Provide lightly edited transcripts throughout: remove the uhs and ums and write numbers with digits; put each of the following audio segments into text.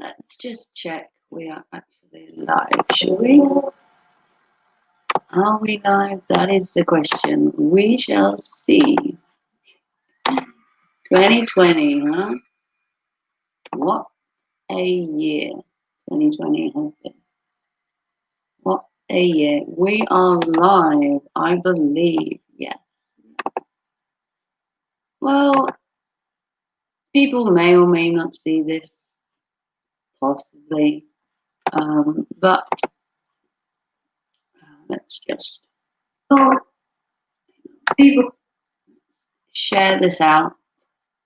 Let's just check we are actually live, shall we? Are we live? That is the question. We shall see. 2020, huh? What a year 2020 has been. What a year. We are live, I believe. Yes. Well, people may or may not see this, possibly. But let's just people share this out.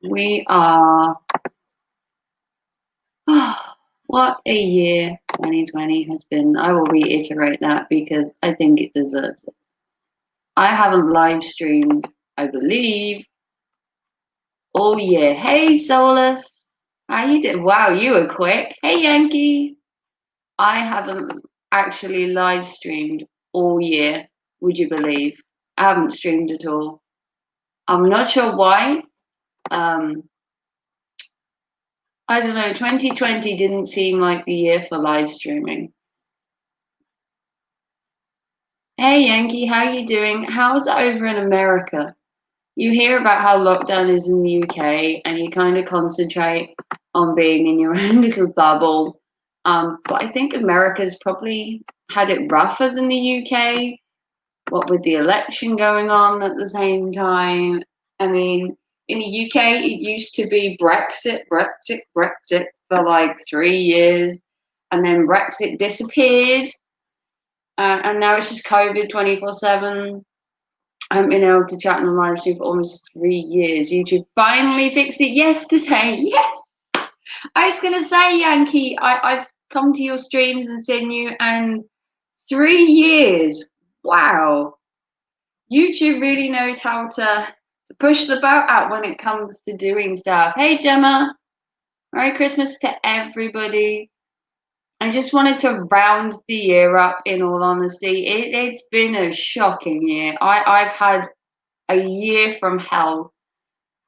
We are. What a year 2020 has been. I will reiterate that because I think it deserves it. I haven't live streamed, I believe, all year. Hey, Solus. How you doing? Wow, you were quick. Hey, Yankee. I haven't actually live streamed all year, would you believe? I haven't streamed at all. I'm not sure why. I don't know, 2020 didn't seem like the year for live streaming. Hey Yankee, how you doing? How's it over in America? You hear about how lockdown is in the UK and you kind of concentrate on being in your own little bubble. But I think America's probably had it rougher than the UK, what with the election going on at the same time. I mean, in the UK, it used to be Brexit, Brexit, Brexit for like 3 years, and then Brexit disappeared, and now it's just COVID 24/7. I haven't been able to chat on the live stream for almost 3 years. YouTube finally fixed it yesterday. Yes, I was gonna say, Yankee, I've come to your streams and seen you, and 3 years. Wow, YouTube really knows how to push the boat out when it comes to doing stuff. Hey, Gemma. Merry Christmas to everybody. I just wanted to round the year up, in all honesty. It's been a shocking year. I've had a year from hell,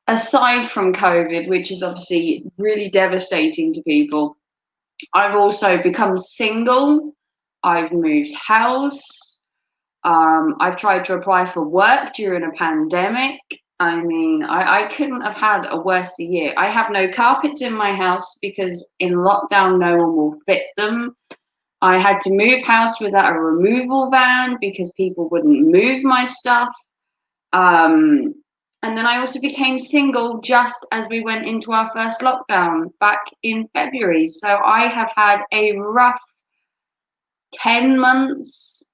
aside from COVID, which is obviously really devastating to people. I've also become single. I've moved house. I've tried to apply for work during a pandemic. I mean, I couldn't have had a worse year. I have no carpets in my house because in lockdown, no one will fit them. I had to move house without a removal van because people wouldn't move my stuff. Um, and then I also became single just as we went into our first lockdown back in February. So I have had a rough 10 months.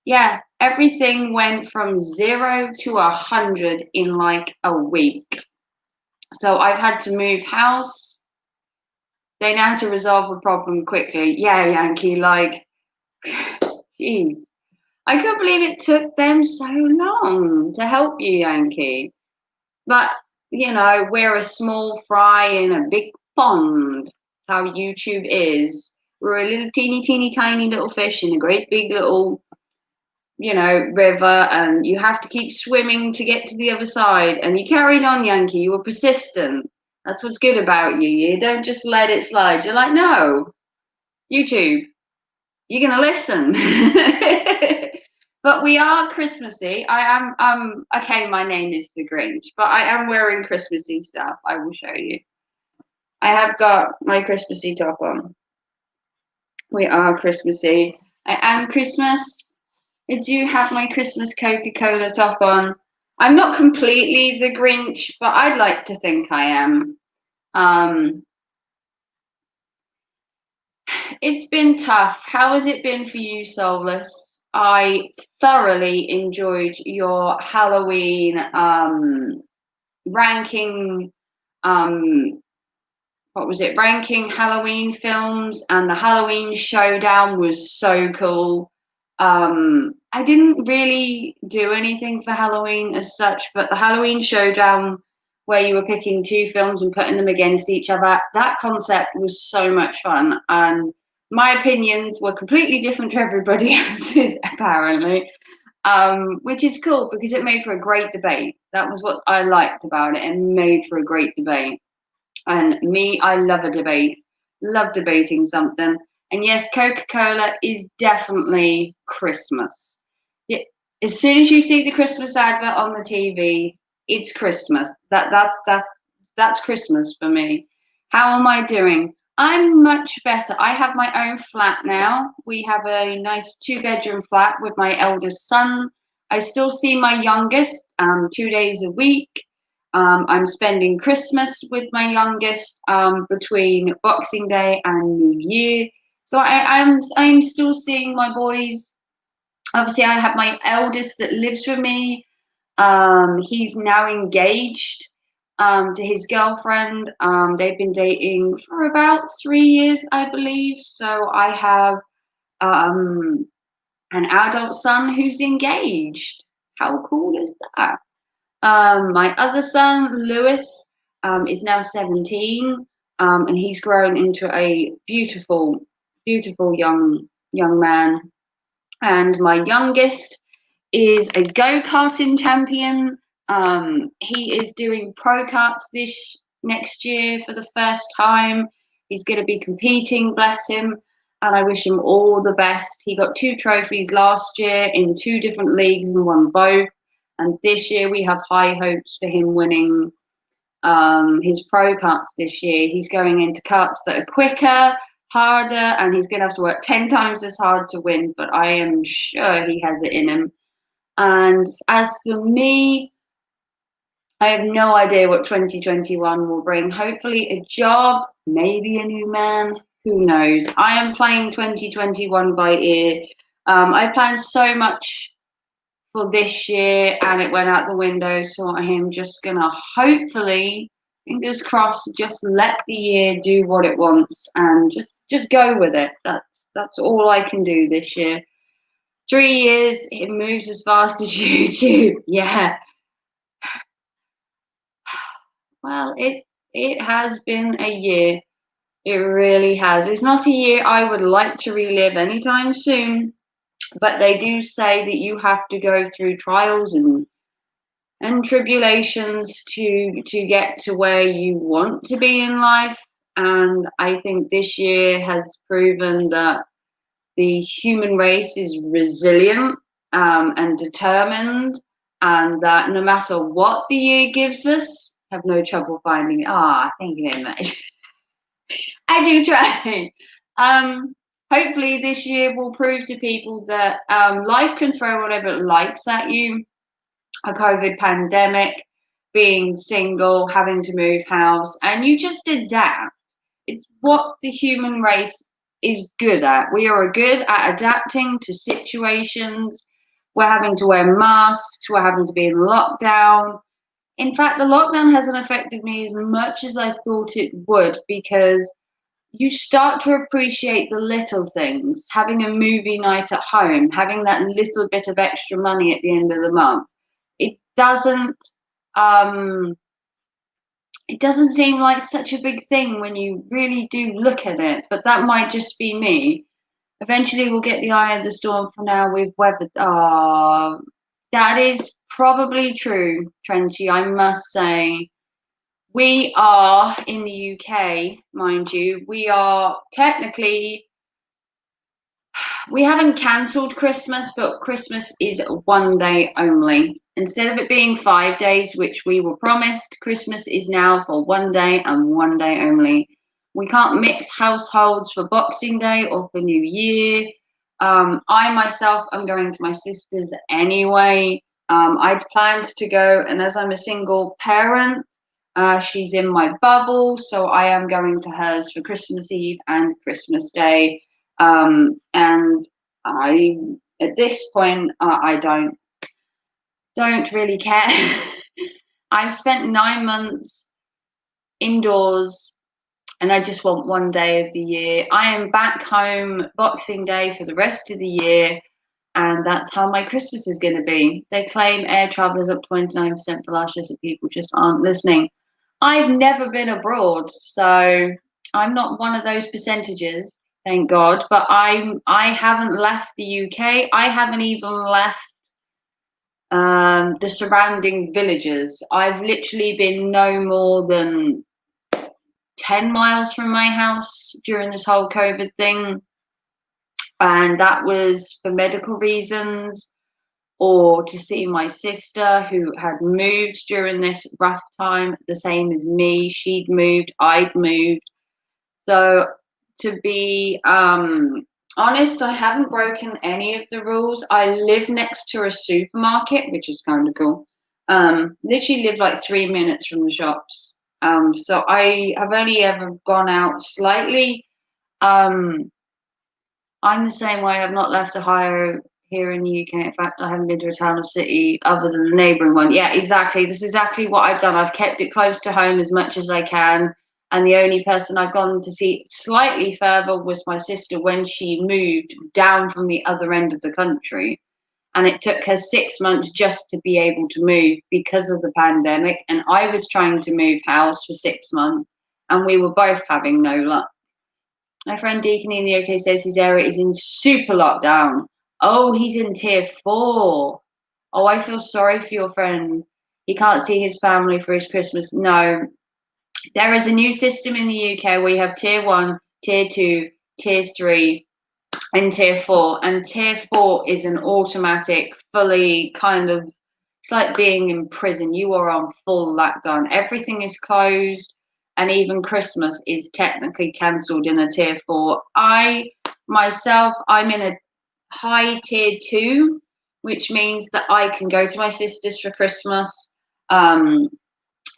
Yeah, everything went from 0 to 100 in like a week. So I've had to move house. They now had to resolve a problem quickly. Yeah, Yankee, like, jeez. I couldn't believe it took them so long to help you, Yankee. But, you know, we're a small fry in a big pond, how YouTube is. We're a little teeny, teeny, tiny little fish in a great big little, you know, river, and you have to keep swimming to get to the other side. And you carried on, Yankee. You were persistent. That's what's good about you. You don't just let it slide. You're like, no, YouTube, you're going to listen. But we are Christmassy. I am, okay, my name is the Grinch, but I am wearing Christmassy stuff. I will show you. I have got my Christmassy top on. We are Christmassy. I am Christmas. I do have my Christmas Coca-Cola top on. I'm not completely the Grinch, but I'd like to think I am. It's been tough. How has it been for you, Soulless? I thoroughly enjoyed your Halloween ranking. What was it? Ranking Halloween films, and the Halloween showdown was so cool. I didn't really do anything for Halloween as such, but the Halloween showdown where you were picking two films and putting them against each other, that concept was so much fun. And my opinions were completely different to everybody else's, apparently, which is cool because it made for a great debate. That was what I liked about it. It made for a great debate. And me, I love a debate. love debating something. And yes, Coca-Cola is definitely Christmas. Yeah, as soon as you see the Christmas advert on the TV, it's Christmas. That's Christmas for me. How am I doing? I'm much better. I have my own flat now. We have a nice two-bedroom flat with my eldest son. I still see my youngest 2 days a week. I'm spending Christmas with my youngest between Boxing Day and New Year. So I'm still seeing my boys. Obviously, I have my eldest that lives with me. He's now engaged to his girlfriend. They've been dating for about 3 years, I believe. So I have um, an adult son who's engaged. How cool is that? My other son, Lewis, is now 17, and he's grown into a beautiful, beautiful young man. And my youngest is a go-karting champion. He is doing pro karts this next year for the first time. He's going to be competing, bless him, and I wish him all the best. He got 2 trophies last year in 2 different leagues and won both. And this year we have high hopes for him winning his pro karts this year. He's going into karts that are quicker, harder, and he's going to have to work 10 times as hard to win, but I am sure he has it in him. And as for me, I have no idea what 2021 will bring. Hopefully, a job, maybe a new man. Who knows? I am playing 2021 by ear. I planned so much for this year and it went out the window. So I am just gonna hopefully, fingers crossed, just let the year do what it wants and just go with it. That's all I can do this year. 3 years, it moves as fast as you do. Yeah. Well, it has been a year. It really has. It's not a year I would like to relive anytime soon, but they do say that you have to go through trials and tribulations to get to where you want to be in life. And I think this year has proven that the human race is resilient and determined, and that no matter what the year gives us, have no trouble finding. Ah, thank you very much. I do try. Um, Hopefully, this year will prove to people that life can throw whatever it likes at you. A COVID pandemic, being single, having to move house, and you just adapt. It's what the human race is good at. We are good at adapting to situations. We're having to wear masks, we're having to be in lockdown. In fact, the lockdown hasn't affected me as much as I thought it would because you start to appreciate the little things, having a movie night at home, having that little bit of extra money at the end of the month. It doesn't um, it doesn't seem like such a big thing when you really do look at it, but that might just be me. Eventually, we'll get the eye of the storm. For now, we've weathered. Ah, that is probably true, Trenchy. I must say, we are in the UK, mind you. We are technically we haven't cancelled Christmas, but Christmas is one day only. Instead of it being 5 days, which we were promised, Christmas is now for one day and one day only. We can't mix households for Boxing Day or for New Year. I myself am going to my sister's anyway. I'd planned to go, and as I'm a single parent, she's in my bubble, so I am going to hers for Christmas Eve and Christmas Day. And I, at this point, I don't really care. I've spent 9 months indoors, and I just want one day of the year. I am back home Boxing Day for the rest of the year, and that's how my Christmas is going to be. They claim air travel is up 29% for last year, so people just aren't listening. I've never been abroad, so I'm not one of those percentages, thank God. But I haven't left the UK. I haven't even left the surrounding villages. I've literally been no more than 10 miles from my house during this whole COVID thing. And that was for medical reasons or to see my sister who had moved during this rough time, the same as me. She'd moved, I'd moved. So to be honest, I haven't broken any of the rules. I live next to a supermarket, which is kind of cool. Literally live like 3 minutes from the shops. So I have only ever gone out slightly. Um, I'm the same way. I've not left Ohio here in the UK. In fact, I haven't been to a town or city other than the neighbouring one. Yeah, exactly. This is exactly what I've done. I've kept it close to home as much as I can. And the only person I've gone to see slightly further was my sister when she moved down from the other end of the country. And it took her 6 months just to be able to move because of the pandemic. And I was trying to move house for 6 months, and we were both having no luck. My friend Deacon in the UK says his area is in super lockdown. Oh, he's in tier 4. Oh, I feel sorry for your friend. He can't see his family for his Christmas. No, there is a new system in the UK where you have tier 1, tier 2, tier 3, and tier 4. And tier 4 is an automatic, fully kind of, it's like being in prison. You are on full lockdown. Everything is closed, and even Christmas is technically cancelled in a tier 4. I myself, I'm in a high tier 2, which means that I can go to my sister's for Christmas.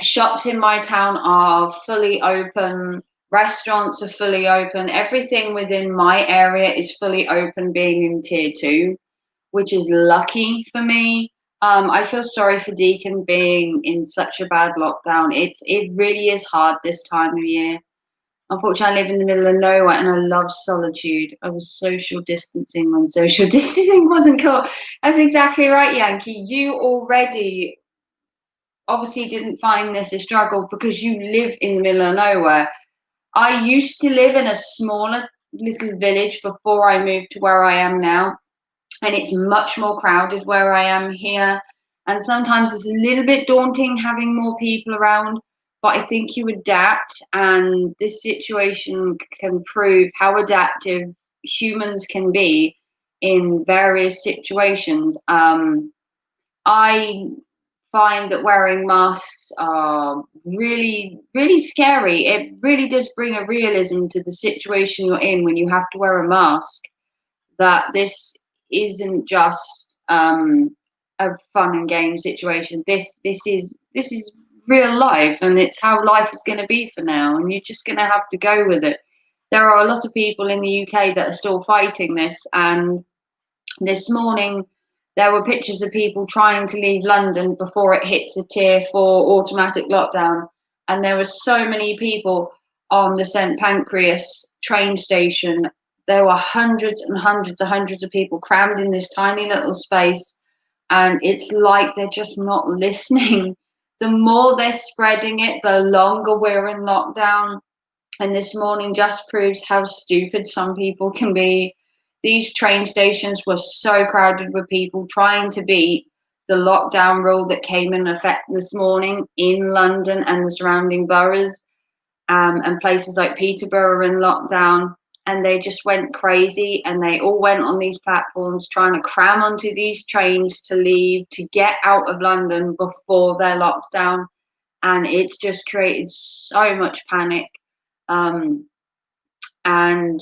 Shops in my town are fully open. Restaurants are fully open. Everything within my area is fully open, being in tier 2, which is lucky for me. I feel sorry for Deacon being in such a bad lockdown. It really is hard this time of year. Unfortunately, I live in the middle of nowhere and I love solitude. I was social distancing when social distancing wasn't cool. That's exactly right, Yankee. You already obviously didn't find this a struggle because you live in the middle of nowhere. I used to live in a smaller little village before I moved to where I am now, and it's much more crowded where I am here. And sometimes it's a little bit daunting having more people around, but I think you adapt, and this situation can prove how adaptive humans can be in various situations. I find that wearing masks are really, really scary. It really does bring a realism to the situation you're in when you have to wear a mask, that this isn't just a fun and game situation. This is real life, and it's how life is going to be for now, and you're just going to have to go with it. There are a lot of people in the UK that are still fighting this, and this morning there were pictures of people trying to leave London before it hits a tier 4 automatic lockdown, and there were so many people on the St Pancras train station. There were hundreds and hundreds and hundreds of people crammed in this tiny little space, and it's like they're just not listening. The more they're spreading it, the longer we're in lockdown. And this morning just proves how stupid some people can be. These train stations were so crowded with people trying to beat the lockdown rule that came in effect this morning in London and the surrounding boroughs, and places like Peterborough are in lockdown. And they just went crazy, and they all went on these platforms trying to cram onto these trains to leave, to get out of London before they're locked down. And it's just created so much panic. Um, and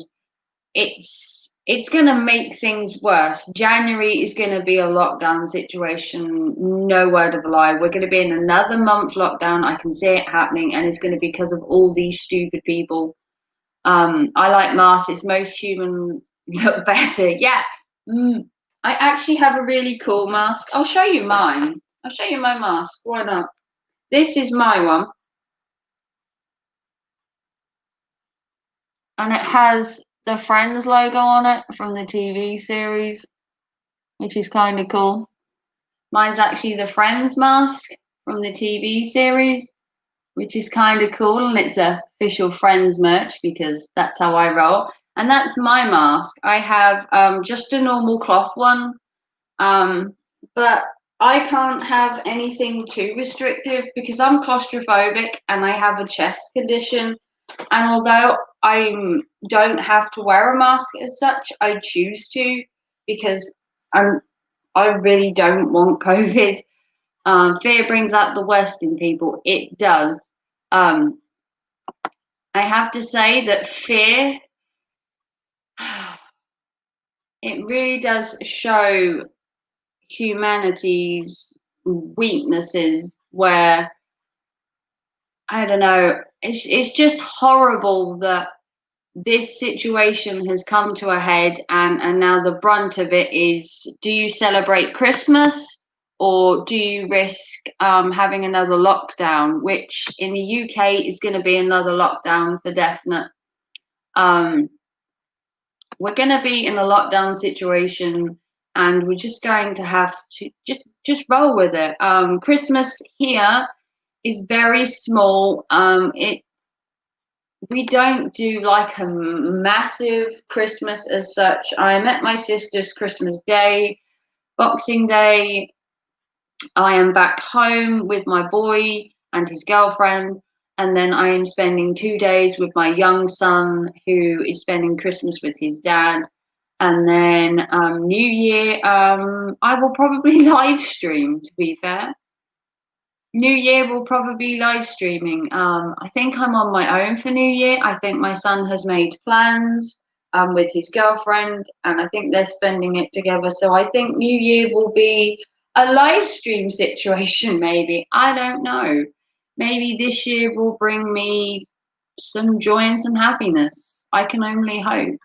it's going to make things worse. January is going to be a lockdown situation. No word of a lie. We're going to be in another month lockdown. I can see it happening, and it's going to be because of all these stupid people. I like masks. It's most human look better. Yeah. I actually have a really cool mask. I'll show you mine. I'll show you my mask. Why not? This is my one. And it has the Friends logo on it from the TV series, which is kind of cool. Mine's actually the Friends mask from the TV series, which is kind of cool, and it's official Friends merch because that's how I roll. And that's my mask. I have just a normal cloth one, but I can't have anything too restrictive because I'm claustrophobic and I have a chest condition. And although I don't have to wear a mask as such, I choose to because I'm I really don't want COVID. Fear brings out the worst in people. It does. Um, I have to say that fear, it really does show humanity's weaknesses where, I don't know, it's just horrible that this situation has come to a head, and now the brunt of it is, do you celebrate Christmas or do you risk having another lockdown, which in the UK is going to be another lockdown for definite. um, we're going to be in a lockdown situation, and we're just going to have to just roll with it. Christmas here is very small. It We don't do like a massive Christmas as such. I'm at my sister's Christmas Day, Boxing Day. I am back home with my boy and his girlfriend, and then I am spending 2 days with my young son who is spending Christmas with his dad. And then New Year, I will probably live stream, to be fair. New Year will probably be live streaming. I think I'm on my own for New Year. I think my son has made plans with his girlfriend, and I think they're spending it together. So I think New Year will be a live stream situation, maybe. I don't know. Maybe this year will bring me some joy and some happiness. I can only hope.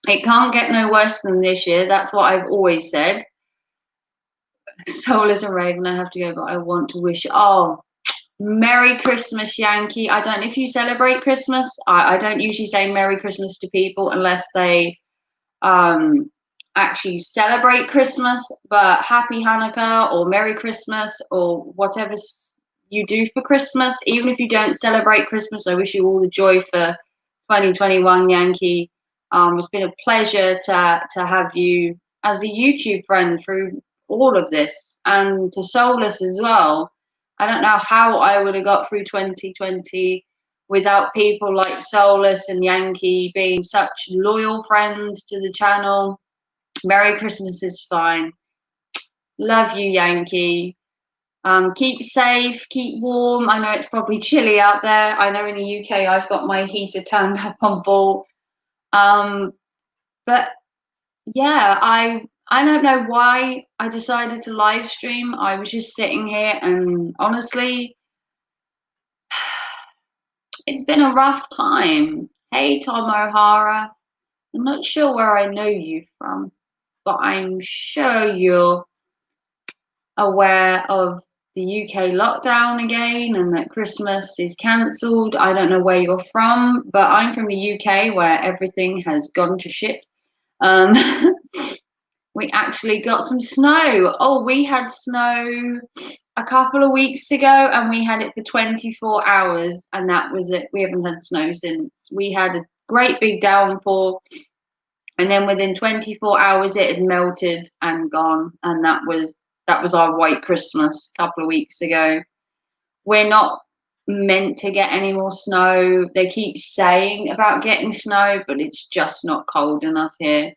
It can't get no worse than this year. That's what I've always said. Soul is a raven. I have to go, but I want to wish. Oh, Merry Christmas, Yankee. I don't know if you celebrate Christmas. I don't usually say Merry Christmas to people unless they um, actually celebrate Christmas. But Happy Hanukkah or Merry Christmas or whatever you do for Christmas, even if you don't celebrate Christmas, I wish you all the joy for 2021, Yankee. It's been a pleasure to have you as a YouTube friend through all of this, and to Soulless as well. I don't know how I would have got through 2020 without people like Soulless and Yankee being such loyal friends to the channel. Merry Christmas is fine. Love you, Yankee. Keep safe, keep warm. I know it's probably chilly out there. I know in the UK I've got my heater turned up on full. Um, but yeah, I don't know why I decided to live stream. I was just sitting here, and honestly, it's been a rough time. Hey, Tom O'Hara. I'm not sure where I know you from, but I'm sure you're aware of the UK lockdown again and that Christmas is cancelled. I don't know where you're from, but I'm from the UK where everything has gone to shit. Um, we actually got some snow. Oh, we had snow a couple of weeks ago and we had it for 24 hours, and that was it. We haven't had snow since. We had a great big downpour, and then within 24 hours it had melted and gone, and that was our white Christmas a couple of weeks ago. We're not meant to get any more snow. They keep saying about getting snow, but it's just not cold enough here.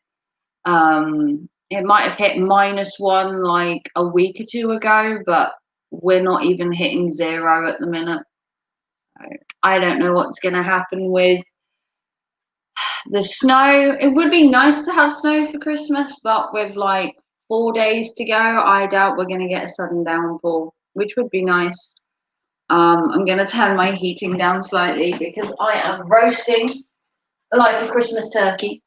It might have hit -1 like a week or two ago, but we're not even hitting zero at the minute. I don't know what's going to happen with the snow. It would be nice to have snow for Christmas, but with like 4 days to go, I doubt we're going to get a sudden downpour, which would be nice. I'm going to turn my heating down slightly because I am roasting like a Christmas turkey.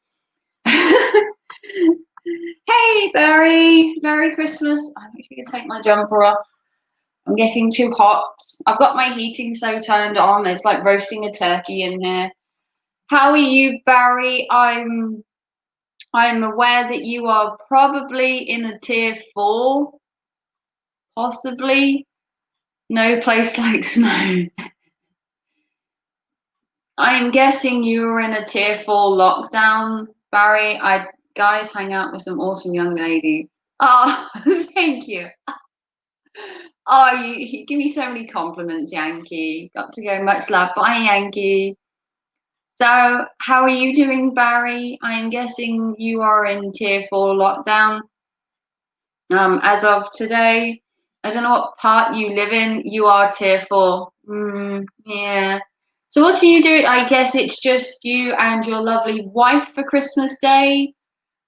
Hey, Barry, Merry Christmas. I wish you could take my jumper off. I'm getting too hot. I've got my heating so turned on. It's like roasting a turkey in here. How are you, Barry? I'm aware that you are probably in a tier 4, possibly. No place like snow. I'm guessing you were in a tier 4 lockdown, Barry. I guys hang out with some awesome young ladies. Oh, thank you. Oh, you give me so many compliments, Yankee. Got to go. Much love. Bye, Yankee. So, how are you doing, Barry? I am guessing you are in tier 4 lockdown. As of today, I don't know what part you live in. You are tier 4. Yeah. So, what are you doing? I guess it's just you and your lovely wife for Christmas Day.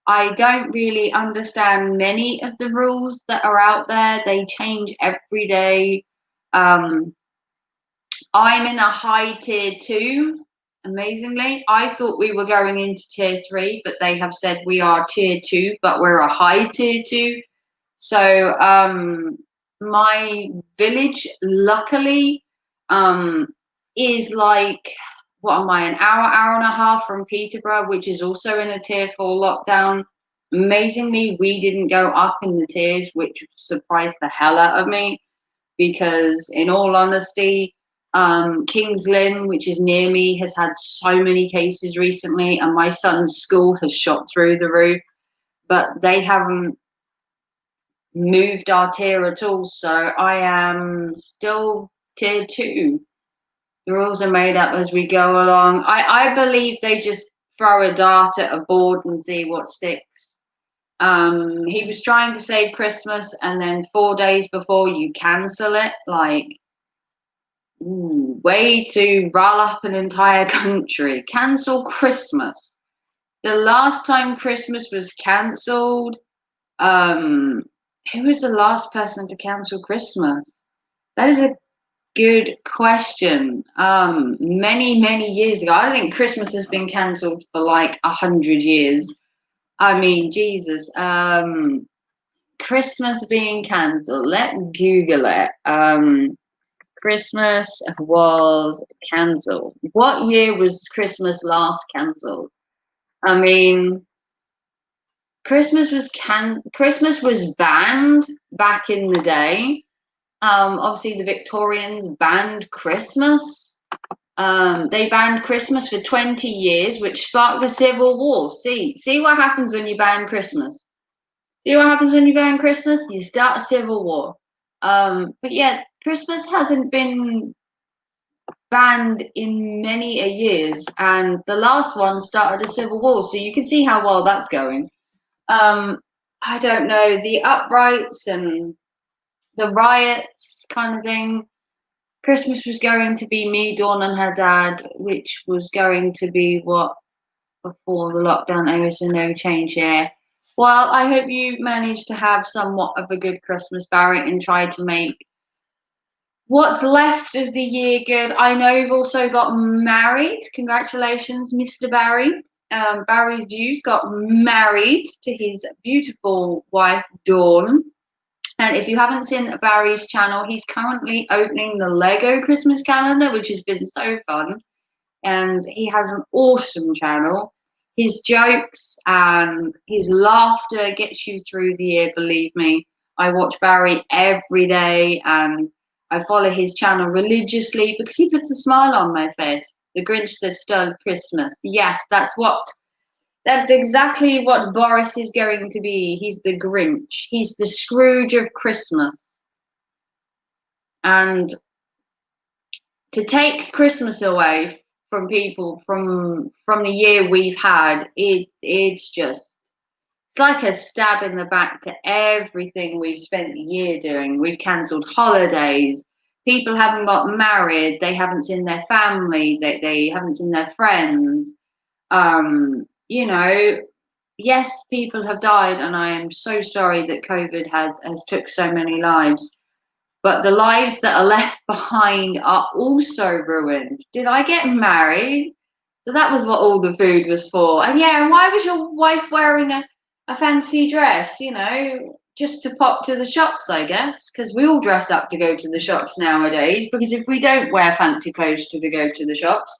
I don't really understand many of the rules that are out there. They change every day. Um, I'm in a high tier 2, amazingly. I thought we were going into tier 3, but they have said we are tier 2, but we're a high tier 2. So my village, luckily, um, is like, what am I, an hour and a half from Peterborough, which is also in a tier 4 lockdown. Amazingly, we didn't go up in the tiers, which surprised the hell out of me because, in all honesty, Kings Lynn, which is near me, has had so many cases recently, and my son's school has shot through the roof. But they haven't moved our tier at all, so I am still tier 2. The rules are made up as we go along. I believe they just throw a dart at a board and see what sticks. He was trying to save Christmas, and then 4 days before you cancel it, like, way to rile up an entire country. Cancel Christmas. The last time Christmas was cancelled, um, who was the last person to cancel Christmas? That is a good question. Many years ago. I think Christmas has been cancelled for like 100 years. I mean, Jesus. Christmas being cancelled. Let's Google it. Christmas was cancelled. What year was Christmas last cancelled? I mean, Christmas was banned back in the day. Obviously, the Victorians banned Christmas. They banned Christmas for 20 years, which sparked a civil war. See what happens when you ban Christmas. See what happens when you ban Christmas? You start a civil war. But yeah, Christmas hasn't been banned in many a years, and the last one started a civil war. So you can see how well that's going. Um, I don't know, the uprights and the riots kind of thing. Christmas was going to be me, Dawn, and her dad, which was going to be what before the lockdown. There was no change here. Well, I hope you managed to have somewhat of a good Christmas, Barry, and try to make what's left of the year good. I know you've also got married. Congratulations, Mr. Barry. Barry's Views got married to his beautiful wife, Dawn. And if you haven't seen Barry's channel, he's currently opening the Lego Christmas calendar, which has been so fun. And he has an awesome channel. His jokes and his laughter gets you through the year, believe me. I watch Barry every day and I follow his channel religiously because he puts a smile on my face. The Grinch that stole Christmas. Yes, that's exactly what Boris is going to be. He's the Grinch. He's the Scrooge of Christmas. And to take Christmas away from people from the year we've had, it's like a stab in the back to everything we've spent the year doing. We've cancelled holidays. People haven't got married. They haven't seen their family. They haven't seen their friends. You know, yes, people have died, and I am so sorry that COVID has took so many lives. But the lives that are left behind are also ruined. Did I get married? So that was what all the food was for. And yeah, and why was your wife wearing a fancy dress? You know, just to pop to the shops, I guess, because we all dress up to go to the shops nowadays. Because if we don't wear fancy clothes to go to the shops,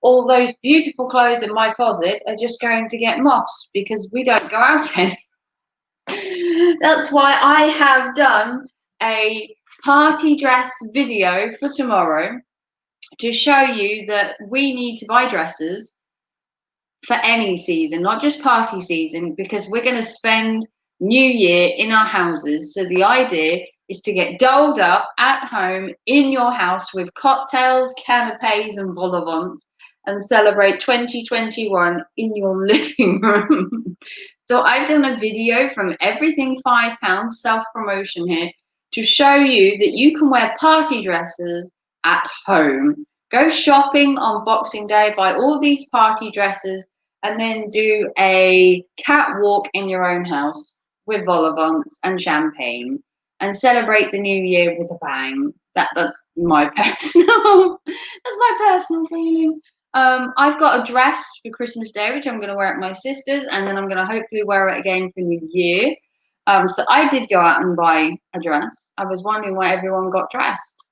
all those beautiful clothes in my closet are just going to get moss because we don't go out anymore. That's why I have done a party dress video for tomorrow to show you that we need to buy dresses for any season, not just party season, because we're going to spend New Year in our houses. So the idea is to get dolled up at home in your house with cocktails, canapes, and vol au vents and celebrate 2021 in your living room. So I've done a video from Everything £5 self-promotion here to show you that you can wear party dresses at home. Go shopping on Boxing Day, buy all these party dresses, and then do a catwalk in your own house with vol au vents and champagne and celebrate the new year with a bang. That's my personal feeling. I've got a dress for Christmas Day, which I'm going to wear at my sister's, and then I'm going to hopefully wear it again for New Year. So I did go out and buy a dress. I was wondering why everyone got dressed.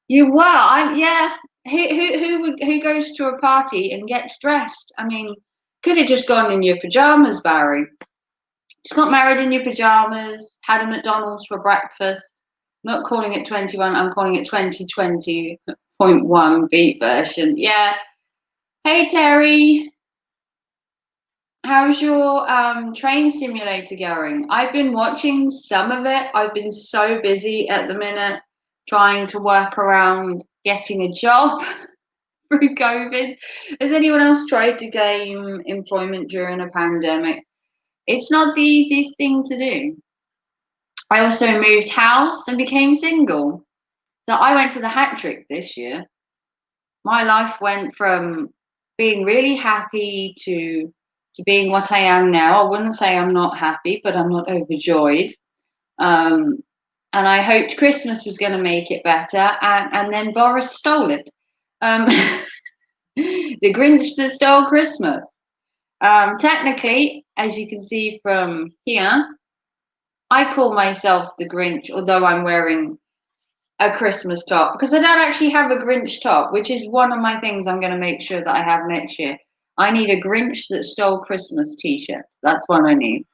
You were, yeah. Who goes to a party and gets dressed? I mean, could have just gone in your pajamas, Barry. Just got married in your pajamas, had a McDonald's for breakfast. Not calling it 21, I'm calling it 2020.1 beat version. Yeah. Hey, Terry. How's your train simulator going? I've been watching some of it. I've been so busy at the minute trying to work around getting a job through COVID. Has anyone else tried to gain employment during a pandemic? It's not the easiest thing to do. I also moved house and became single. So I went for the hat trick this year. My life went from being really happy to being what I am now. I wouldn't say I'm not happy, but I'm not overjoyed. And I hoped Christmas was going to make it better, and then Boris stole it. The Grinch that stole Christmas. Technically, as you can see from here, I call myself the Grinch, although I'm wearing a Christmas top, because I don't actually have a Grinch top, which is one of my things I'm going to make sure that I have next year. I need a Grinch that stole Christmas t-shirt. That's what I need.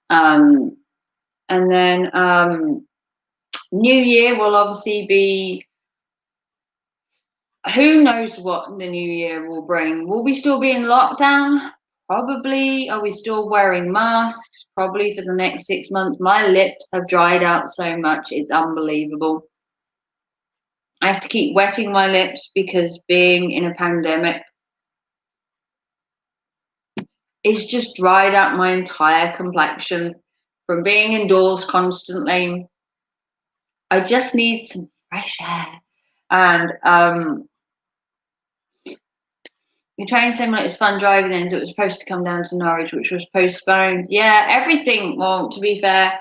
And then New Year will obviously be, who knows what the new year will bring. Will we still be in lockdown? Probably. Are we still wearing masks? Probably for the next 6 months. My lips have dried out so much, it's unbelievable. I have to keep wetting my lips because being in a pandemic is just dried out my entire complexion from being indoors constantly. I just need some fresh air. And the train simulator is fun driving in. It was supposed to come down to Norwich, which was postponed. Yeah, everything. Well, to be fair,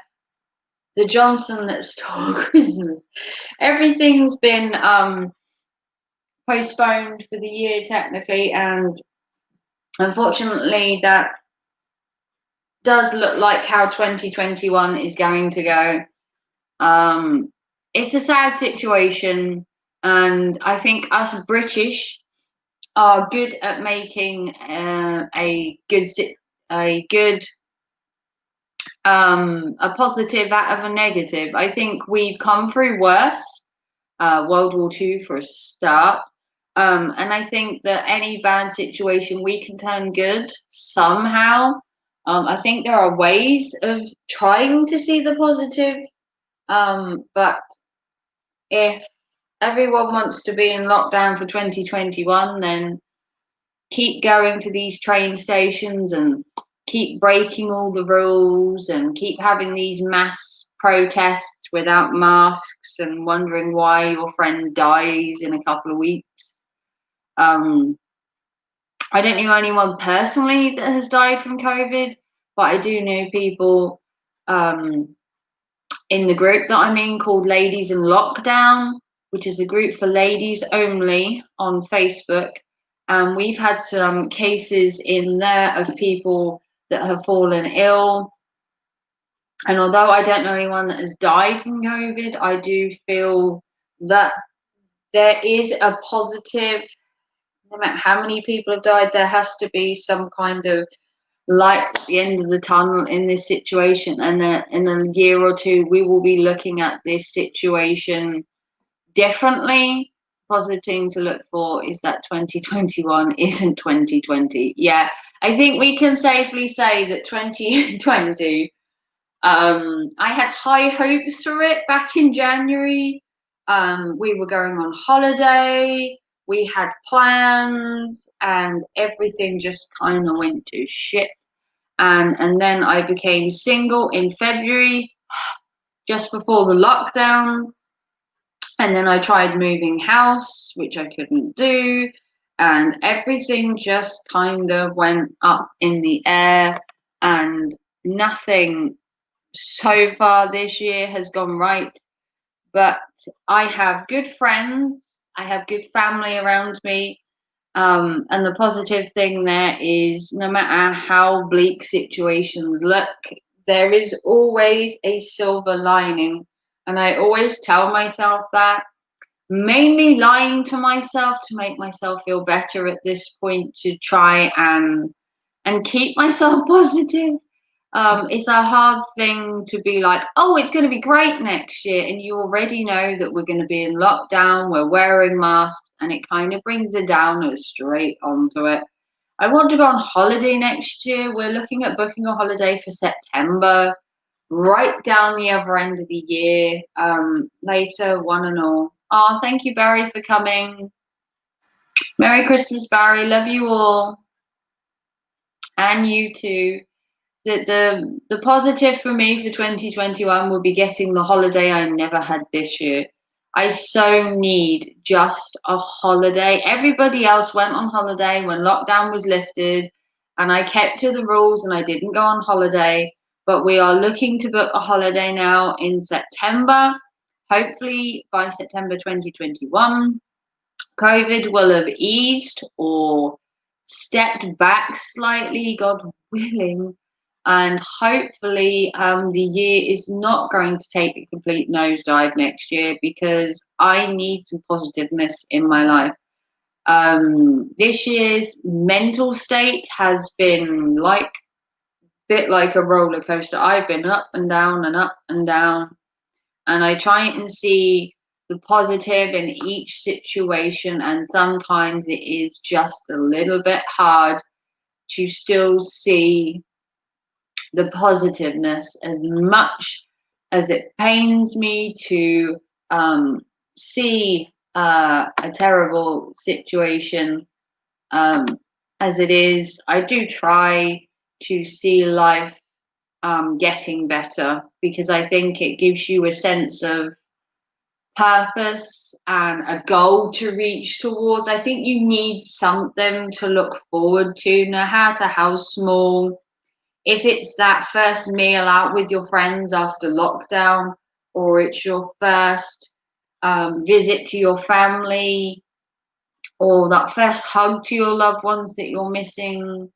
the Johnson that stole Christmas, everything's been postponed for the year technically, and unfortunately, that does look like how 2021 is going to go. It's a sad situation, and I think us British are good at making a positive out of a negative. I think we've come through worse, World War II for a start. And I think that any bad situation we can turn good somehow. I think there are ways of trying to see the positive, but if everyone wants to be in lockdown for 2021, then keep going to these train stations and keep breaking all the rules and keep having these mass protests without masks and wondering why your friend dies in a couple of weeks. I don't know anyone personally that has died from COVID, but I do know people in the group that I'm in called Ladies in Lockdown, which is a group for ladies only on Facebook. And we've had some cases in there of people that have fallen ill. And although I don't know anyone that has died from COVID, I do feel that there is a positive. No matter how many people have died, there has to be some kind of light at the end of the tunnel in this situation. And in a year or two, we will be looking at this situation differently. Positive thing to look for is that 2021 isn't 2020. Yeah, I think we can safely say that 2020 I had high hopes for it back in January. We were going on holiday, we had plans, and everything just kind of went to shit. And then I became single in February, just before the lockdown. And then I tried moving house, which I couldn't do. And everything just kind of went up in the air, and nothing so far this year has gone right. But I have good friends, I have good family around me. And the positive thing there is no matter how bleak situations look, there is always a silver lining. And I always tell myself that, mainly lying to myself to make myself feel better at this point, to try and keep myself positive. It's a hard thing to be like, oh, it's going to be great next year, and you already know that we're going to be in lockdown, we're wearing masks, and it kind of brings the downer straight onto it. I want to go on holiday next year. We're looking at booking a holiday for September, right down the other end of the year, later, one and all. Oh, thank you, Barry, for coming. Merry Christmas, Barry. Love you all. And you too. The positive for me for 2021 will be getting the holiday I never had this year. I so need just a holiday. Everybody else went on holiday when lockdown was lifted, and I kept to the rules and I didn't go on holiday. But we are looking to book a holiday now in September, hopefully by September 2021. COVID will have eased or stepped back slightly, God willing, and hopefully the year is not going to take a complete nosedive next year, because I need some positiveness in my life. This year's mental state has been like bit like a roller coaster. I've been up and down and up and down, and I try and see the positive in each situation, and sometimes it is just a little bit hard to still see the positiveness, as much as it pains me to see a terrible situation um, as it is. I do try to see life getting better, because I think it gives you a sense of purpose and a goal to reach towards. I think you need something to look forward to, no matter how small. If it's that first meal out with your friends after lockdown, or it's your first visit to your family, or that first hug to your loved ones that you're missing.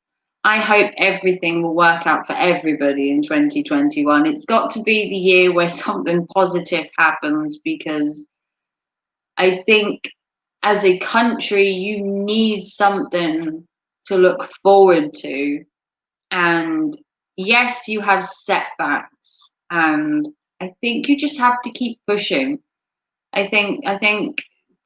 I hope everything will work out for everybody in 2021. It's got to be the year where something positive happens, because I think as a country, you need something to look forward to. And yes, you have setbacks, and I think you just have to keep pushing. I think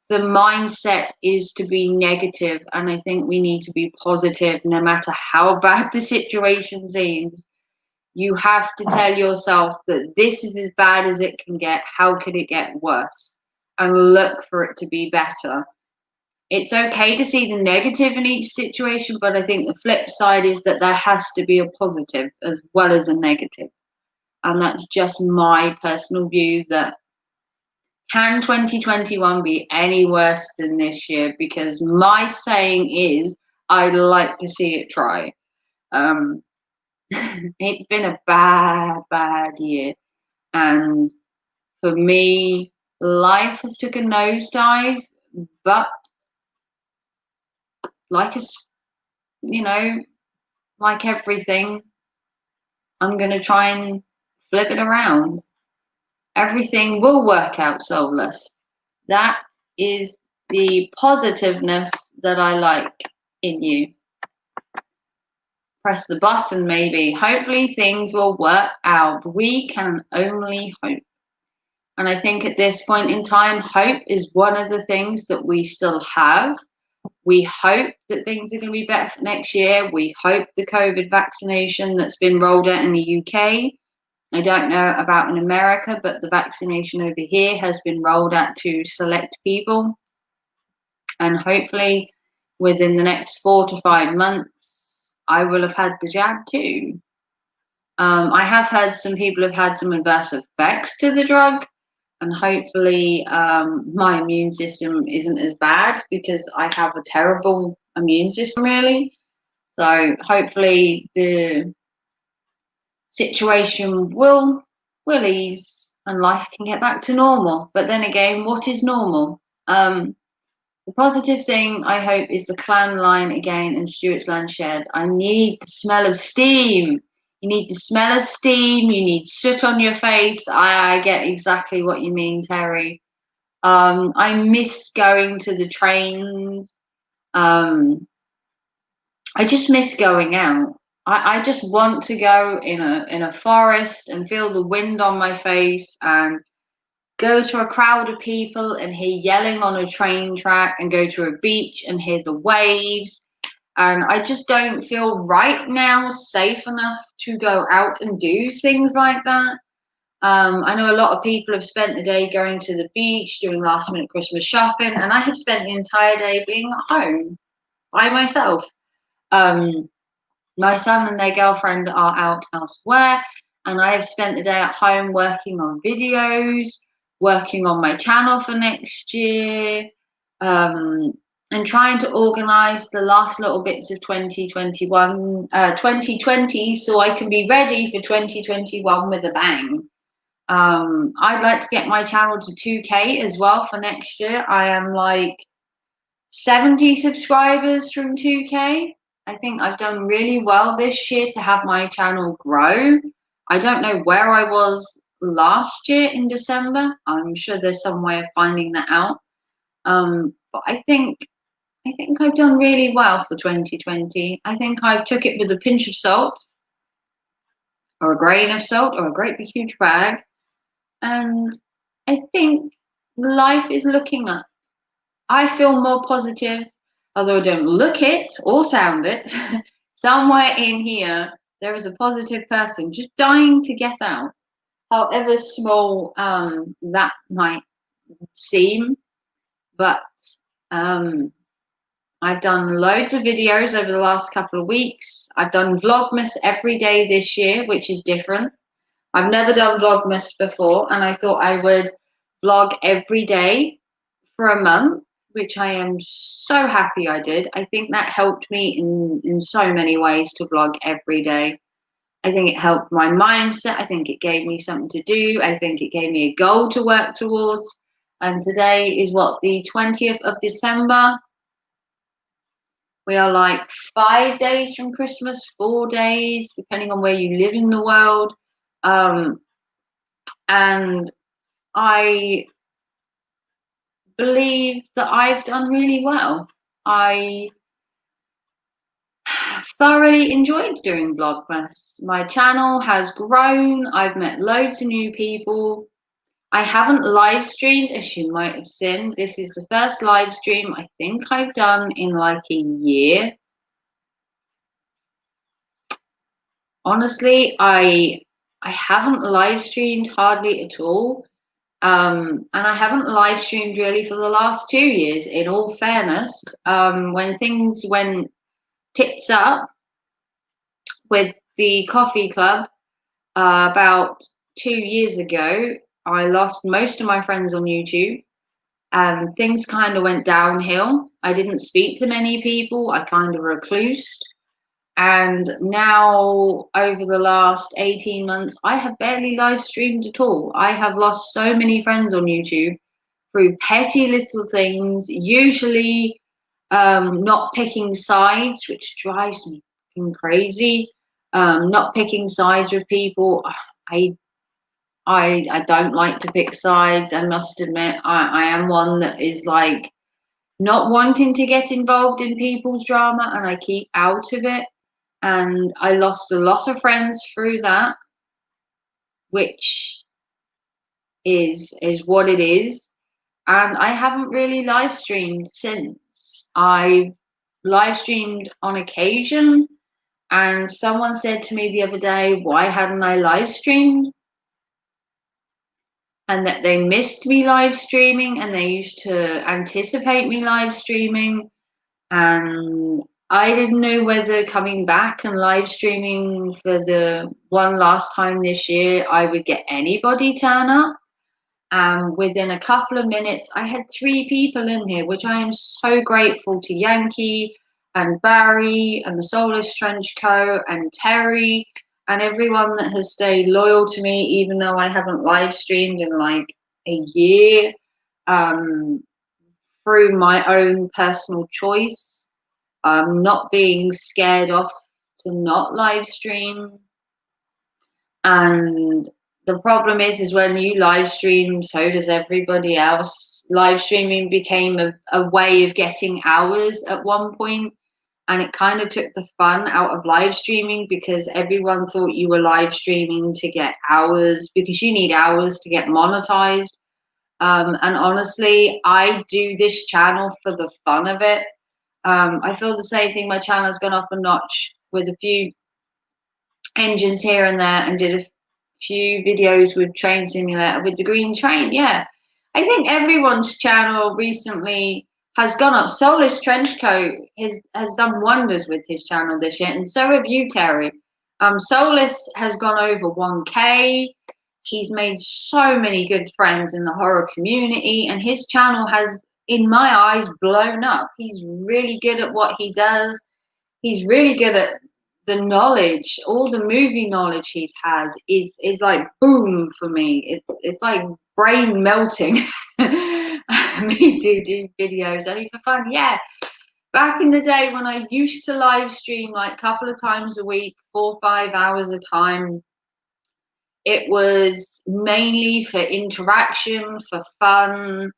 the mindset is to be negative, and I think we need to be positive no matter how bad the situation seems. You have to tell yourself that this is as bad as it can get. How could it get worse? And look for it to be better. It's okay to see the negative in each situation, but I think the flip side is that there has to be a positive as well as a negative. And that's just my personal view, that can 2021 be any worse than this year? Because my saying is, I'd like to see it try. Um, it's been a bad year. And for me, life has took a nosedive, but like you know, like everything, I'm going to try and flip it around. Everything will work out, soulless. That is the positiveness that I like in you. Press the button, maybe. Hopefully, things will work out. We can only hope. And I think at this point in time, hope is one of the things that we still have. We hope that things are going to be better for next year. We hope the COVID vaccination that's been rolled out in the UK I don't know about in America, but the vaccination over here has been rolled out to select people. And hopefully within the next 4 to 5 months, I will have had the jab too. I have heard some people have had some adverse effects to the drug, and hopefully my immune system isn't as bad because I have a terrible immune system, really. So hopefully the situation will ease and life can get back to normal. But then again, what is normal? The positive thing I hope is the clan line again in Stuart's Land Shed. I need the smell of steam. You need the smell of steam. You need soot on your face. I get exactly what you mean, Terry. I miss going to the trains. I just miss going out. I just want to go in a forest and feel the wind on my face and go to a crowd of people and hear yelling on a train track and go to a beach and hear the waves. And I just don't feel right now safe enough to go out and do things like that. I know a lot of people have spent the day going to the beach, doing last minute Christmas shopping, and I have spent the entire day being at home by myself. Um, my son and their girlfriend are out elsewhere, and I have spent the day at home working on videos, working on my channel for next year, and trying to organize the last little bits of 2020, so I can be ready for 2021 with a bang. I'd like to get my channel to 2K as well for next year. I am like 70 subscribers from 2K. I think I've done really well this year to have my channel grow. I don't know where I was last year in December. I'm sure there's some way of finding that out. But I think I've done really well for 2020. I think I took it with a pinch of salt, or a grain of salt, or a great big huge bag. And I think life is looking up. I feel more positive, although I don't look it or sound it. Somewhere in here, there is a positive person just dying to get out, however small that might seem. But I've done loads of videos over the last couple of weeks. I've done Vlogmas every day this year, which is different. I've never done Vlogmas before, and I thought I would vlog every day for a month, which I am so happy I did. I think that helped me in so many ways to vlog every day. I think it helped my mindset. I think it gave me something to do. I think it gave me a goal to work towards. And today is what, the 20th of December? We are like 5 days from Christmas, 4 days, depending on where you live in the world. And I believe that I've done really well. I thoroughly enjoyed doing Vlogmas. My channel has grown. I've met loads of new people. I haven't live streamed, as you might have seen. This is the first live stream I think I've done in like a year. Honestly, I haven't live streamed hardly at all. And I haven't live streamed really for the last 2 years, in all fairness. When things went tits up with the coffee club about 2 years ago, I lost most of my friends on YouTube and things kind of went downhill. I didn't speak to many people, I kind of reclused. And now, over the last 18 months, I have barely live streamed at all. I have lost so many friends on YouTube through petty little things, usually not picking sides, which drives me crazy. Not picking sides with people. I don't like to pick sides. I must admit, I am one that is like not wanting to get involved in people's drama, and I keep out of it. And I lost a lot of friends through that, which is what it is. And I haven't really live streamed since. I live streamed on occasion, and someone said to me the other day, why hadn't I live streamed? and that they missed me live streaming and they used to anticipate me live streaming. And I didn't know whether coming back and live streaming for the one last time this year, I would get anybody turn up. Within a couple of minutes, I had 3 people in here, which I am so grateful to Yankee and Barry and the Soulless Trench Coat and Terry and everyone that has stayed loyal to me, even though I haven't live streamed in like a year, um, through my own personal choice, not being scared off to not live stream. And the problem is when you live stream, so does everybody else. Live streaming became a way of getting hours at one point, and it kind of took the fun out of live streaming because everyone thought you were live streaming to get hours because you need hours to get monetized. And honestly, I do this channel for the fun of it. I feel the same thing. My channel has gone up a notch with a few engines here and there, and did a few videos with Train Simulator with the green train. Yeah, I think everyone's channel recently has gone up. Soulless Trenchcoat has done wonders with his channel this year, and so have you, Terry. Soulless has gone over 1K. He's made so many good friends in the horror community, and his channel has, in my eyes, blown up. He's really good at what he does. He's really good at the knowledge. All the movie knowledge he has is like boom for me. It's like brain melting. Me do videos only for fun. Yeah. Back in the day when I used to live stream like a couple of times a week, 4 or 5 hours a time, it was mainly for interaction, for fun.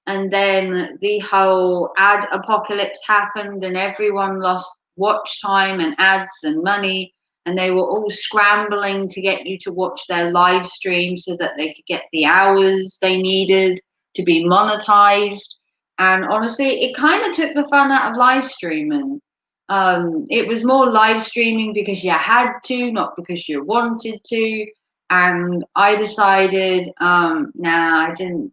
And then the whole ad apocalypse happened and everyone lost watch time and ads and money. And they were all scrambling to get you to watch their live stream so that they could get the hours they needed to be monetized. And honestly, it kind of took the fun out of live streaming. It was more live streaming because you had to, not because you wanted to. And I decided, nah, I didn't.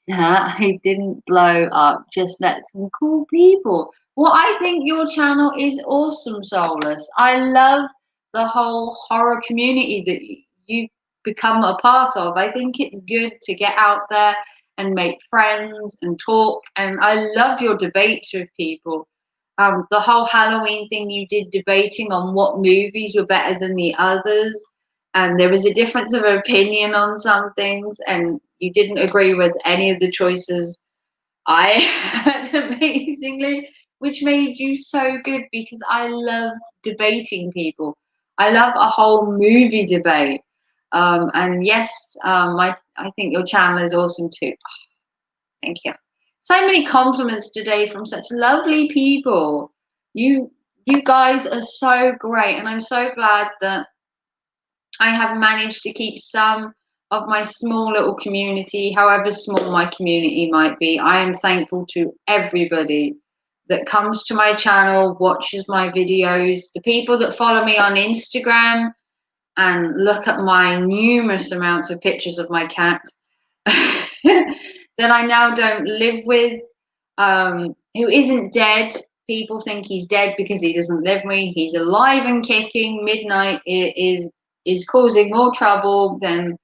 Nah, I didn't blow up. Just met some cool people. Well, I think your channel is awesome, Soulless. I love the whole horror community that you've become a part of. I think it's good to get out there and make friends and talk. And I love your debates with people. The whole Halloween thing you did, debating on what movies were better than the others, and there was a difference of opinion on some things, and you didn't agree with any of the choices I had, amazingly, which made you so good because I love debating people. I love a whole movie debate. And yes, I think your channel is awesome too. Thank you. So many compliments today from such lovely people. You you guys are so great, and I'm so glad that I have managed to keep some of my small little community, however small my community might be. I am thankful to everybody that comes to my channel, watches my videos, the people that follow me on Instagram and look at my numerous amounts of pictures of my cat that I now don't live with, who isn't dead. People think he's dead because he doesn't live with me. He's alive and kicking. Midnight is causing more trouble than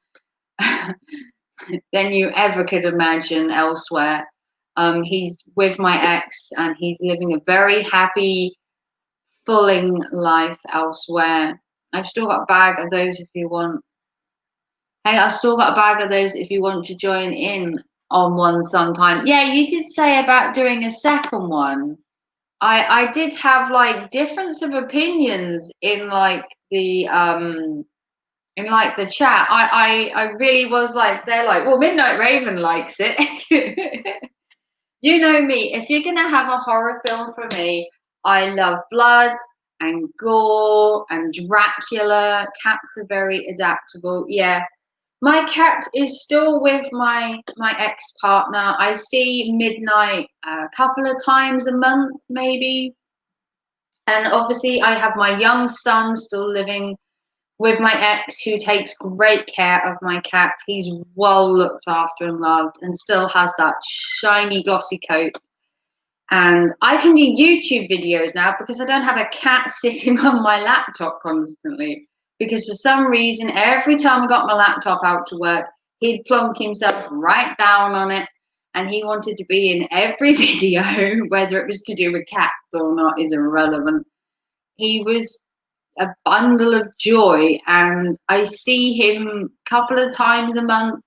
than you ever could imagine elsewhere. He's with my ex and he's living a very happy, fulling life elsewhere. I've still got a bag of those if you want. Hey, I've still got a bag of those if you want to join in on one sometime. Yeah, you did say about doing a second one. I did have like difference of opinions in like the chat. I really was like, they're like, well, Midnight Raven likes it. You know me. If you're gonna have a horror film for me, I love blood and gore and Dracula. Cats are very adaptable. Yeah, my cat is still with my ex-partner. I see Midnight a couple of times a month, maybe. And obviously, I have my young son still living with my ex, who takes great care of my cat. He's well looked after and loved, and still has that shiny, glossy coat. And I can do YouTube videos now because I don't have a cat sitting on my laptop constantly. Because for some reason, every time I got my laptop out to work, he'd plonk himself right down on it. And he wanted to be in every video, whether it was to do with cats or not is irrelevant. He was a bundle of joy, and I see him a couple of times a month,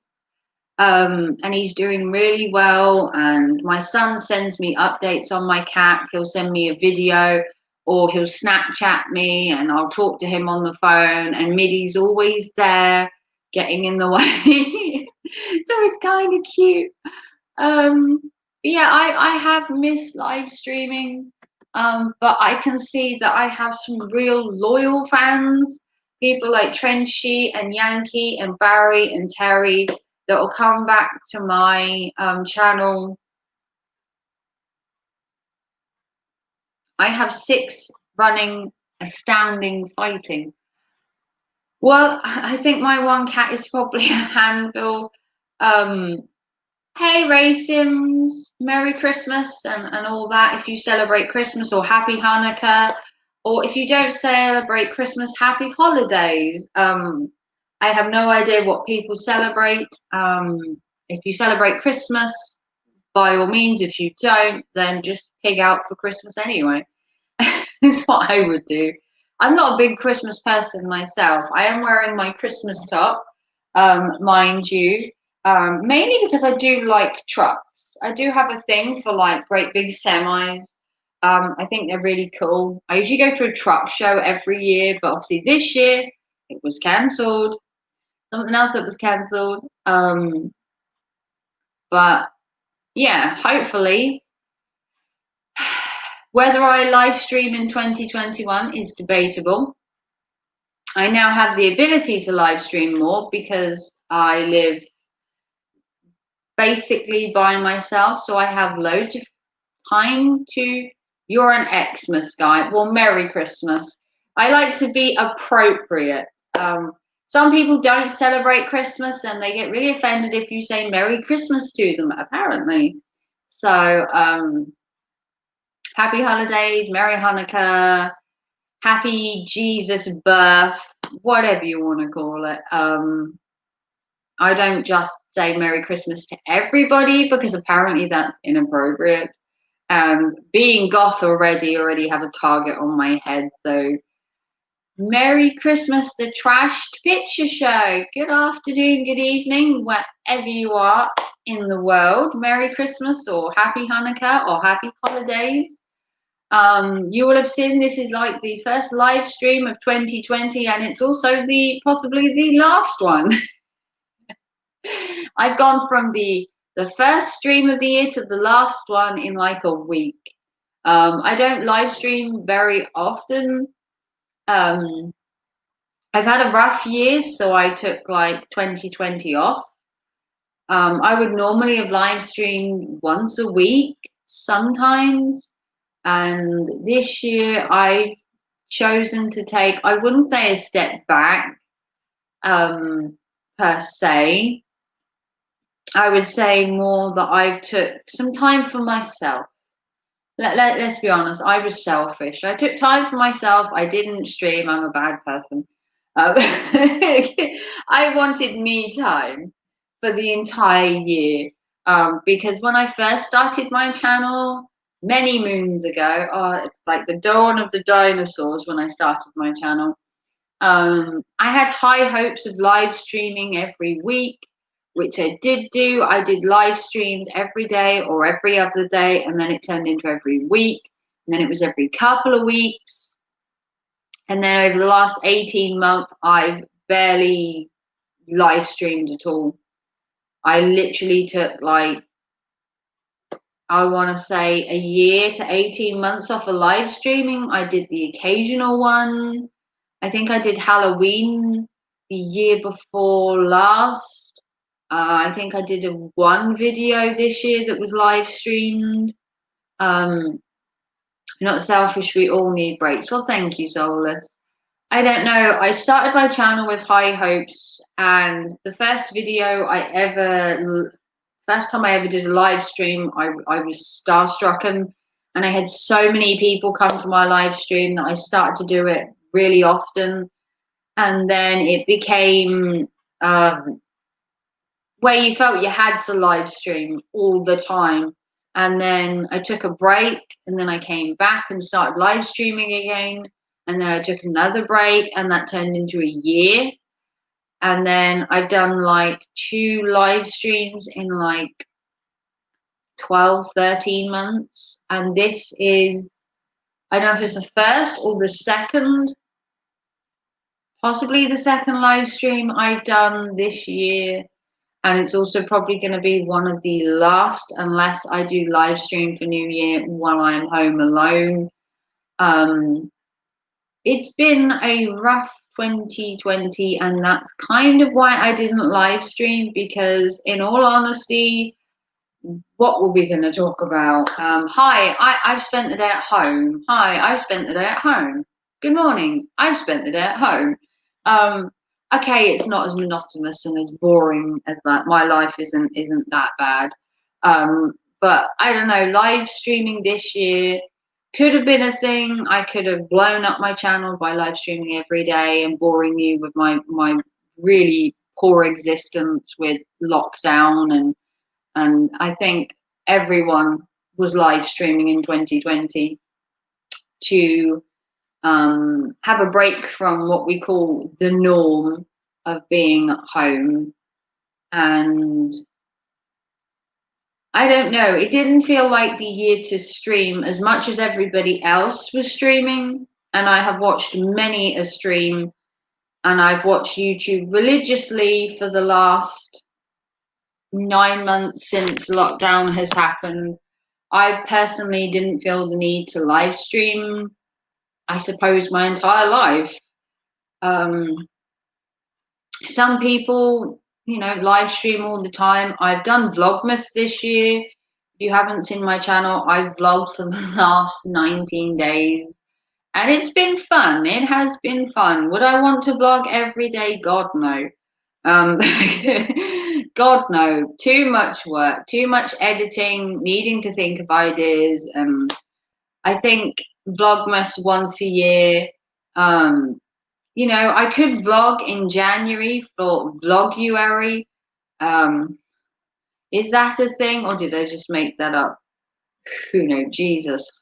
and he's doing really well. And my son sends me updates on my cat. He'll send me a video, or he'll Snapchat me, and I'll talk to him on the phone. And Middy's always there, getting in the way. So it's kind of cute. But yeah, I have missed live streaming, but I can see that I have some real loyal fans, people like Trenchy and Yankee and Barry and Terry, that will come back to my channel. I have 6 running astounding fighting. Well, I think my one cat is probably a handful. Hey, Ray Sims, Merry Christmas and all that. If you celebrate Christmas, or Happy Hanukkah, or if you don't celebrate Christmas, Happy Holidays. I have no idea what people celebrate. If you celebrate Christmas, by all means. If you don't, then just pig out for Christmas anyway. Is what I would do. I'm not a big Christmas person myself. I am wearing my Christmas top, mind you, mainly because I do like trucks. I do have a thing for like great big semis. I think they're really cool. I usually go to a truck show every year, but obviously this year it was cancelled. Something else that was cancelled. But yeah, hopefully. Whether I live stream in 2021 is debatable. I now have the ability to live stream more because I live basically by myself, so I have loads of time to. You're an Xmas guy. Well, Merry Christmas. I like to be appropriate. Some people don't celebrate Christmas and they get really offended if you say Merry Christmas to them, apparently. So, happy holidays, Merry Hanukkah, happy Jesus birth, whatever you want to call it. I don't just say Merry Christmas to everybody because apparently that's inappropriate. And being goth already have a target on my head. So Merry Christmas, the Trashed Picture Show. Good afternoon, good evening, wherever you are in the world. Merry Christmas or Happy Hanukkah or Happy Holidays. You will have seen this is like the first live stream of 2020, and it's also possibly the last one. I've gone from the first stream of the year to the last one in like a week. I don't live stream very often. I've had a rough year, so I took like 2020 off. I would normally have live streamed once a week, sometimes. And this year I've chosen to take, I wouldn't say a step back, per se. I would say more that I've took some time for myself. Let's be honest, I was selfish. I took time for myself. I didn't stream. I'm a bad person. I wanted me time for the entire year. Because when I first started my channel many moons ago, it's like the dawn of the dinosaurs when I started my channel. I had high hopes of live streaming every week, which I did do. I did live streams every day or every other day, and then it turned into every week, and then it was every couple of weeks. And then over the last 18 months, I've barely live streamed at all. I literally took like, I want to say a year to 18 months off of live streaming. I did the occasional one. I think I did Halloween the year before last. I think I did one video this year that was live streamed. Not selfish, we all need breaks. Well, thank you, Soulless. I don't know. I started my channel with high hopes, and the first time I ever did a live stream, I was starstruck, and I had so many people come to my live stream that I started to do it really often, and then it became where you felt you had to live stream all the time. And then I took a break, and then I came back and started live streaming again. And then I took another break, and that turned into a year. And then I've done like 2 live streams in like 12, 13 months. And this is, I don't know if it's the first or the second, possibly the second live stream I've done this year. And it's also probably going to be one of the last, unless I do live stream for New Year while I'm home alone. It's been a rough 2020, and that's kind of why I didn't live stream, because in all honesty, what were we going to talk about? I've spent the day at home. Hi, I've spent the day at home. Good morning, I've spent the day at home. Um, okay, it's not as monotonous and as boring as that. My life isn't that bad. But I don't know, live streaming this year could have been a thing. I could have blown up my channel by live streaming every day and boring you with my really poor existence with lockdown, and I think everyone was live streaming in 2020 to have a break from what we call the norm of being at home. And I don't know, it didn't feel like the year to stream as much as everybody else was streaming. And I have watched many a stream, and I've watched YouTube religiously for the last 9 months since lockdown has happened. I personally didn't feel the need to live stream, I suppose, my entire life. Um, some people, live stream all the time. I've done Vlogmas this year. If you haven't seen my channel, I've vlogged for the last 19 days. And it's been fun. It has been fun. Would I want to vlog every day? God, no. Um, God, no. Too much work, too much editing, needing to think of ideas. I think Vlogmas once a year. I could vlog in January for Vloguary. Is that a thing, or did I just make that up? Who knows? Jesus.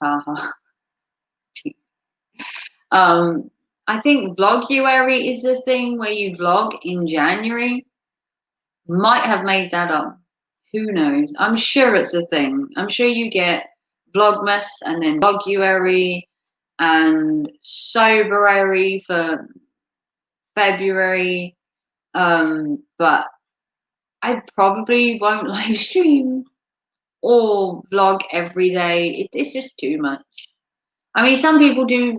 um, I think Vloguary is the thing where you vlog in January. Might have made that up. Who knows? I'm sure it's a thing. I'm sure you get Vlogmas and then Vloguary and Soberary for February. But I probably won't live stream or vlog every day. It's just too much. I mean, some people do,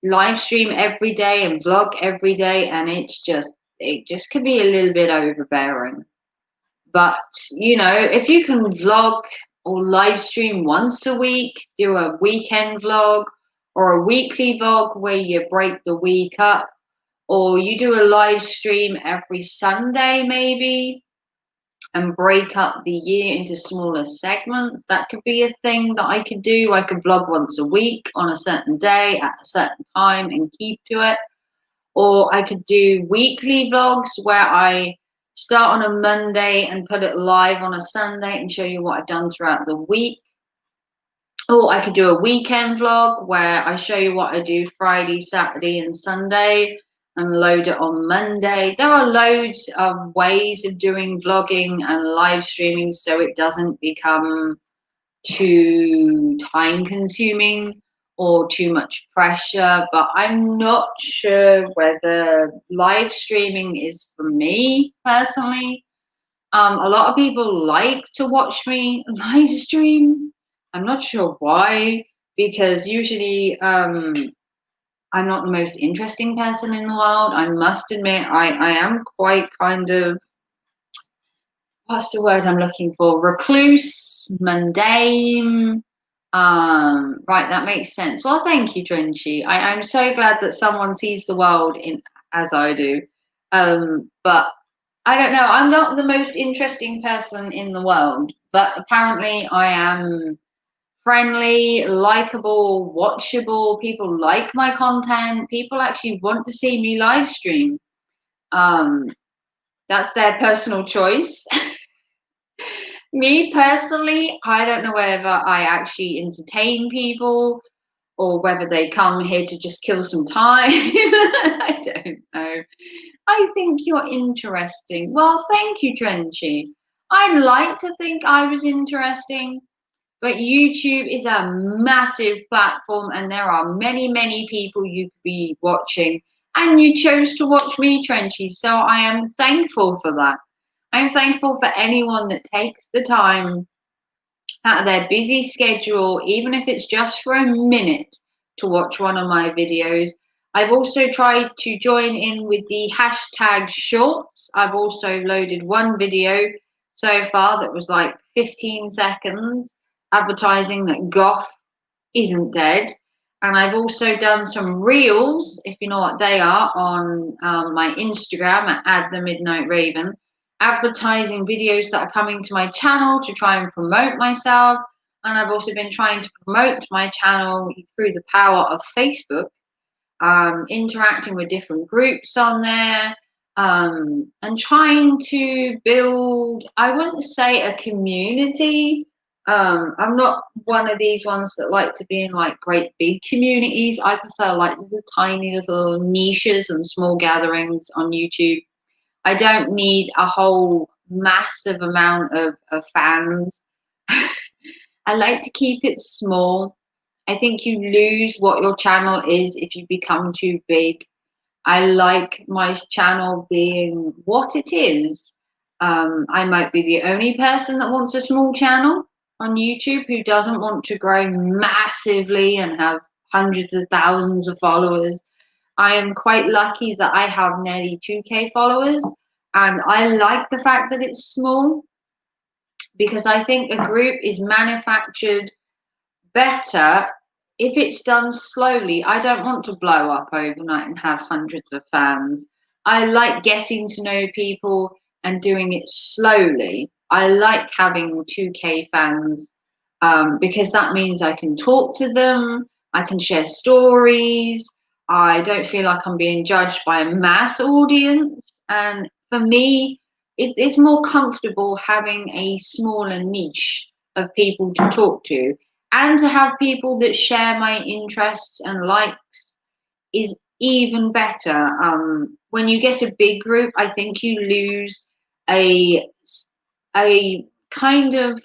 live stream every day and vlog every day, and it just could be a little bit overbearing. But, if you can vlog or live stream once a week, do a weekend vlog or a weekly vlog where you break the week up, or you do a live stream every Sunday maybe and break up the year into smaller segments, that could be a thing that I could do. I could vlog once a week on a certain day at a certain time and keep to it. Or I could do weekly vlogs where I start on a Monday and put it live on a Sunday and show you what I've done throughout the week. Or I could do a weekend vlog where I show you what I do Friday, Saturday, and Sunday and load it on Monday. There are loads of ways of doing vlogging and live streaming so it doesn't become too time consuming or too much pressure, but I'm not sure whether live streaming is for me personally. A lot of people like to watch me live stream. I'm not sure why, because usually I'm not the most interesting person in the world. I must admit, I am quite kind of, what's the word I'm looking for? Recluse, mundane. Right, that makes sense. Well, thank you, Trinchi. I'm so glad that someone sees the world in as I do. But I don't know, I'm not the most interesting person in the world, but apparently I am friendly, likable, watchable. People like my content. People actually want to see me live stream. Um, that's their personal choice. Me personally, I don't know whether I actually entertain people or whether they come here to just kill some time. I don't know. I think you're interesting. Well, thank you, Trenchy. I'd like to think I was interesting, but YouTube is a massive platform and there are many, many people you could be watching. And you chose to watch me, Trenchy, so I am thankful for that. I'm thankful for anyone that takes the time out of their busy schedule, even if it's just for a minute, to watch one of my videos. I've also tried to join in with the hashtag shorts. I've also loaded one video so far that was like 15 seconds advertising that goth isn't dead. And I've also done some reels, if you know what they are, on my Instagram at Add the Midnight Raven, advertising videos that are coming to my channel to try and promote myself. And I've also been trying to promote my channel through the power of Facebook, interacting with different groups on there, and trying to build, I wouldn't say a community. I'm not one of these ones that like to be in like great big communities. I prefer like the tiny little niches and small gatherings on YouTube. I don't need a whole massive amount of fans. I like to keep it small. I think you lose what your channel is if you become too big. I like my channel being what it is. I might be the only person that wants a small channel on YouTube who doesn't want to grow massively and have hundreds of thousands of followers. I am quite lucky that I have nearly 2K followers, and I like the fact that it's small because I think a group is manufactured better if it's done slowly. I don't want to blow up overnight and have hundreds of fans. I like getting to know people and doing it slowly. I like having 2K fans because that means I can talk to them, I can share stories, I don't feel like I'm being judged by a mass audience. And for me, it's more comfortable having a smaller niche of people to talk to, and to have people that share my interests and likes is even better. When you get a big group, I think you lose a a kind of,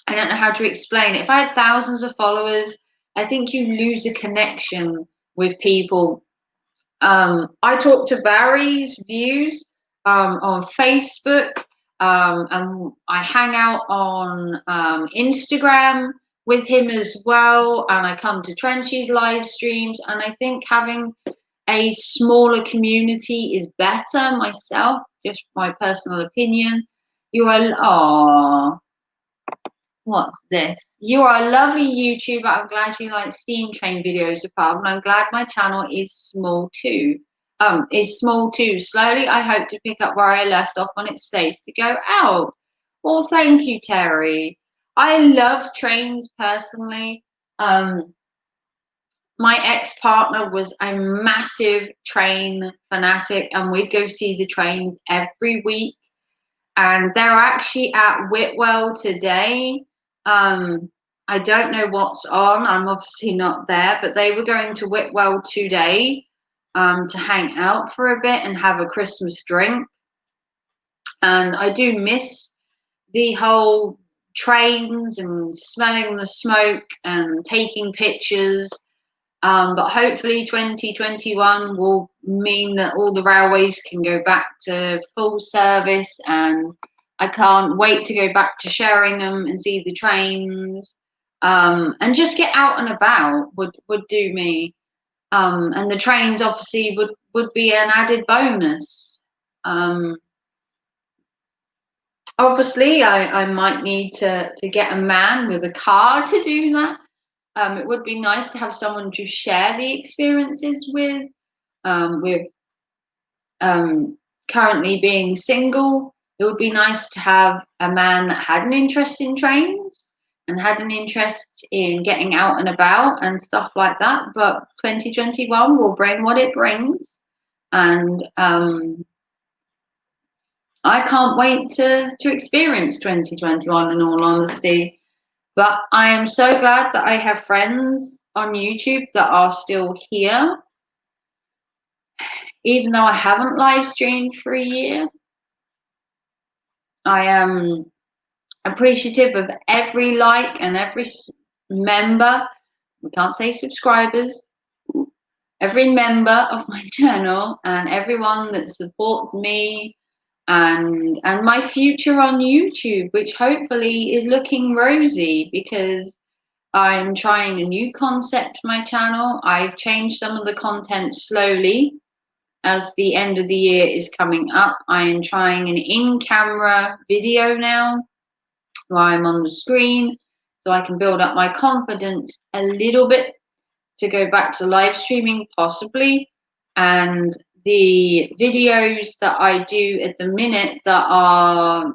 I don't know how to explain it. If I had thousands of followers, I think you lose a connection with people. I talk to Barry's views on Facebook, and I hang out on Instagram with him as well. And I come to Trenchy's live streams. And I think having a smaller community is better myself, just my personal opinion. You are, oh, what's this? You are a lovely YouTuber. I'm glad you like steam train videos apart, and I'm glad my channel is small too. Is small too. Slowly, I hope to pick up where I left off when it's safe to go out. Well, thank you, Terry. I love trains personally. My ex-partner was a massive train fanatic, and we'd go see the trains every week, and they're actually at Whitwell today. I don't know what's on. I'm obviously not there, but they were going to Whitwell today to hang out for a bit and have a Christmas drink. And I do miss the whole trains and smelling the smoke and taking pictures. But hopefully 2021 will mean that all the railways can go back to full service, and I can't wait to go back to Sheringham and see the trains, and just get out and about would do me. And the trains obviously would be an added bonus. Um, Obviously, I might need to get a man with a car to do that. It would be nice to have someone to share the experiences with. With currently being single, it would be nice to have a man that had an interest in trains and had an interest in getting out and about and stuff like that. But 2021 will bring what it brings, and I can't wait to experience 2021 in all honesty. But I am so glad that I have friends on YouTube that are still here, even though I haven't live streamed for a year. I am appreciative of every like and every member. We can't say subscribers. Every member of my channel and everyone that supports me and my future on YouTube, which hopefully is looking rosy because I'm trying a new concept for my channel. I've changed some of the content slowly as the end of the year is coming up. I am trying an in-camera video now while I'm on the screen so I can build up my confidence a little bit to go back to live streaming possibly. And the videos that I do at the minute that are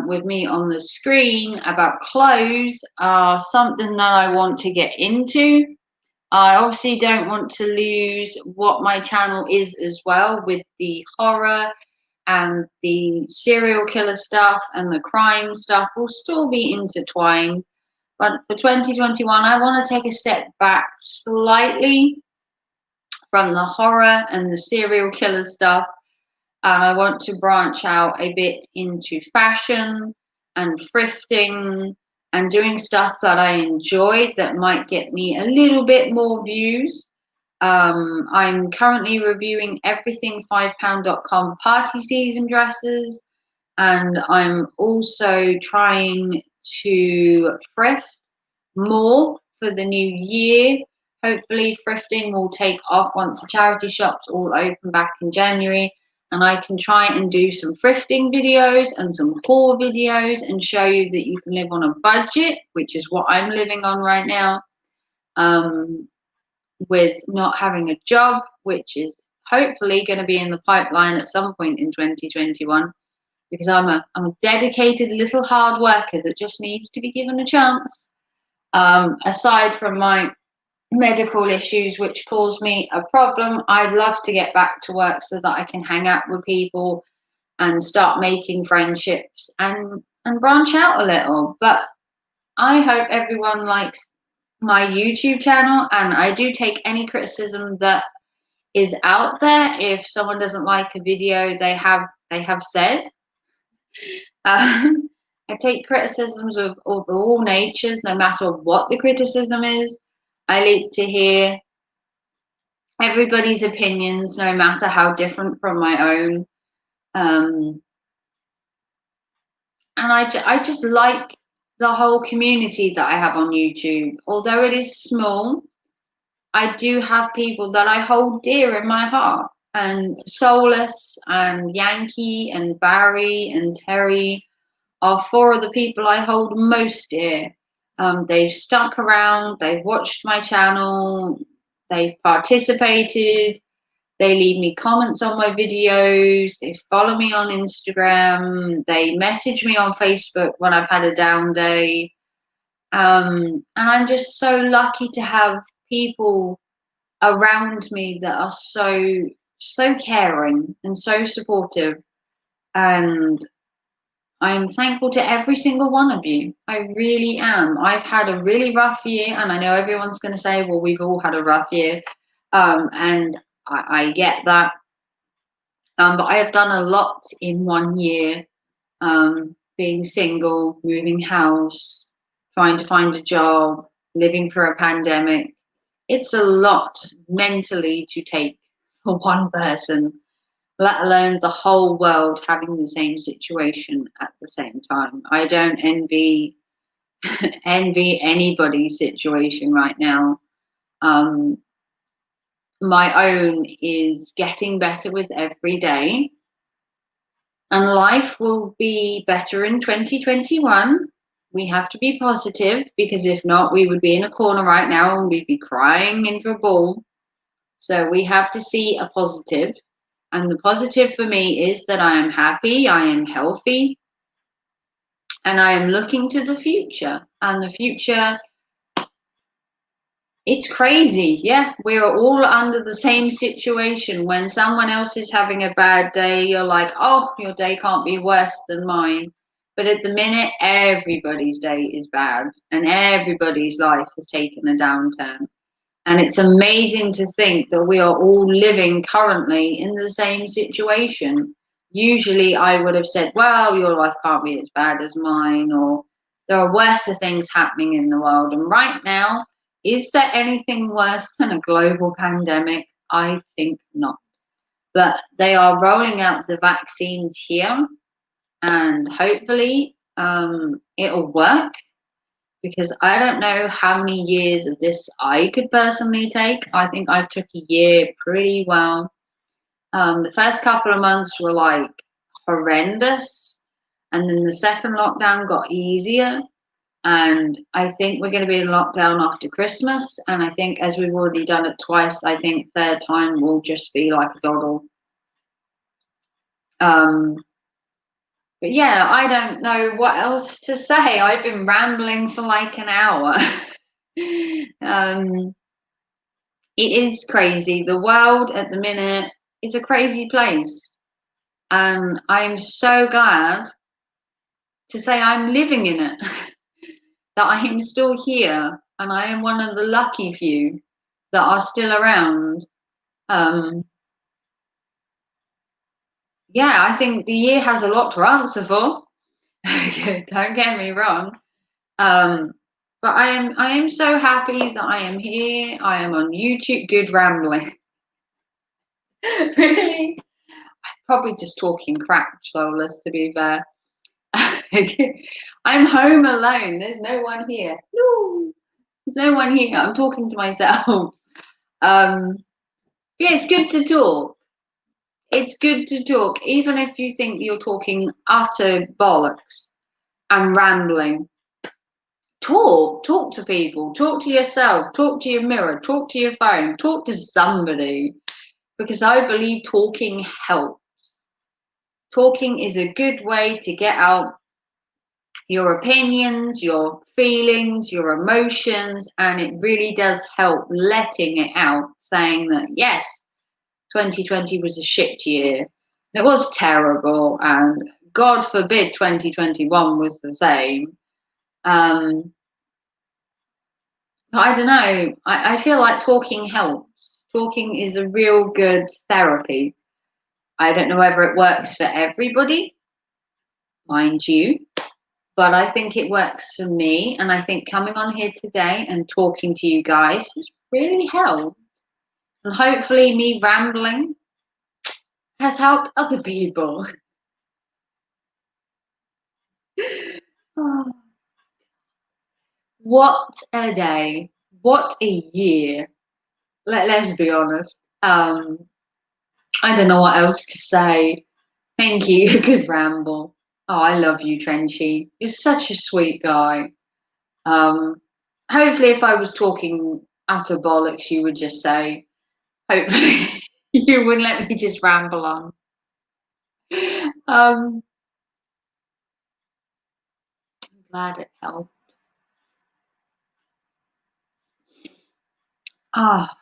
with me on the screen about clothes are something that I want to get into. I obviously don't want to lose what my channel is as well, with the horror and the serial killer stuff and the crime stuff will still be intertwined. But for 2021, I want to take a step back slightly from the horror and the serial killer stuff. And I want to branch out a bit into fashion and thrifting and doing stuff that I enjoy that might get me a little bit more views. I'm currently reviewing everything £5.com party season dresses, and I'm also trying to thrift more for the new year. Hopefully, thrifting will take off once the charity shops all open back in January, and I can try and do some thrifting videos and some haul videos and show you that you can live on a budget, which is what I'm living on right now, with not having a job, which is hopefully going to be in the pipeline at some point in 2021, because I'm a dedicated little hard worker that just needs to be given a chance. Aside from my medical issues, which cause me a problem, I'd love to get back to work so that I can hang out with people and start making friendships and branch out a little. But I hope everyone likes my YouTube channel, and I do take any criticism that is out there. If someone doesn't like a video, they have said. I take criticisms of all natures, no matter what the criticism is. I like to hear everybody's opinions, no matter how different from my own. And I just like the whole community that I have on YouTube. Although it is small, I do have people that I hold dear in my heart. And Solus and Yankee and Barry and Terry are four of the people I hold most dear. They've stuck around, they've watched my channel, they've participated, they leave me comments on my videos, they follow me on Instagram, they message me on Facebook when I've had a down day. And I'm just so lucky to have people around me that are so caring and so supportive. And I'm thankful to every single one of you. I really am. I've had a really rough year, and I know everyone's going to say, well, we've all had a rough year. And I get that. But I have done a lot in 1 year, being single, moving house, trying to find a job, living through a pandemic. It's a lot mentally to take for one person, let alone the whole world having the same situation at the same time. I don't envy anybody's situation right now. My own is getting better with every day. and life will be better in 2021. We have to be positive, because if not, we would be in a corner right now and we'd be crying into a ball. So we have to see a positive. And the positive for me is that I am happy, I am healthy, and I am looking to the future. And the future, it's crazy. Yeah, we're all under the same situation. When someone else is having a bad day, you're like, oh, your day can't be worse than mine. But at the minute, everybody's day is bad and everybody's life has taken a downturn. And it's amazing to think that we are all living currently in the same situation. Usually I would have said, well, your life can't be as bad as mine, or there are worse things happening in the world. And right now, is there anything worse than a global pandemic? I think not. But they are rolling out the vaccines here, and hopefully it'll work, because I don't know how many years of this I could personally take. I think I took a year pretty well. The first couple of months were like horrendous, and then the second lockdown got easier. And I think we're going to be in lockdown after Christmas. And I think, as we've already done it twice, I think third time will just be like a doddle. Um, but yeah, I don't know what else to say. I've been rambling for like an hour. um, it is crazy. The world at the minute is a crazy place. And I'm so glad to say I'm living in it, that I am still here, and I am one of the lucky few that are still around. Um, yeah, I think the year has a lot to answer for. Don't get me wrong. Um, but I am so happy that I am here. I am on YouTube. Good rambling. Really? Probably just talking crap, soulless, to be fair. I'm home alone. There's no one here. No, there's no one here. I'm talking to myself. Yeah, it's good to talk. It's good to talk, even if you think you're talking utter bollocks and rambling. Talk to people, talk to yourself, talk to your mirror, talk to your phone, talk to somebody, because I believe talking helps. Talking is a good way to get out your opinions, your feelings, your emotions, and it really does help letting it out, saying that yes, 2020 was a shit year. It was terrible, and God forbid 2021 was the same. I don't know. I feel like talking helps. Talking is a real good therapy. I don't know whether it works for everybody, mind you, but I think it works for me. And I think coming on here today and talking to you guys has really helped. And hopefully, me rambling has helped other people. Oh, what a day. What a year. Let's be honest. I don't know what else to say. Thank you. Good ramble. Oh, I love you, Trenchy. You're such a sweet guy. Um, hopefully, if I was talking utter bollocks, you would just say, hopefully, you wouldn't let me just ramble on. I'm glad it helped. Ah,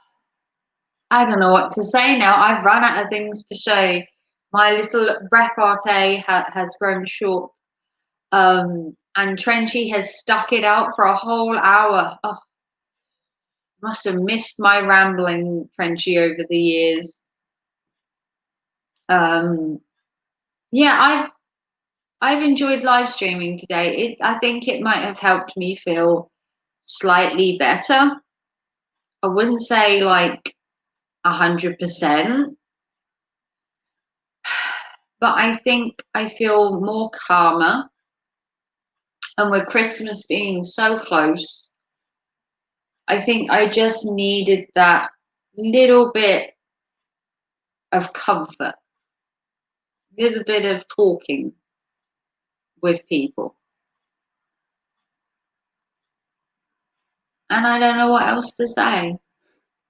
I don't know what to say now. I've run out of things to show. My little repartee has grown short. And Trenchy has stuck it out for a whole hour. Oh, must have missed my rambling, Trenchy, over the years. Um, yeah, I've enjoyed live streaming today. I think it might have helped me feel slightly better. I wouldn't say like 100%, but I think I feel more calmer. And with Christmas being so close, I think I just needed that little bit of comfort. little bit of talking with people. And I don't know what else to say.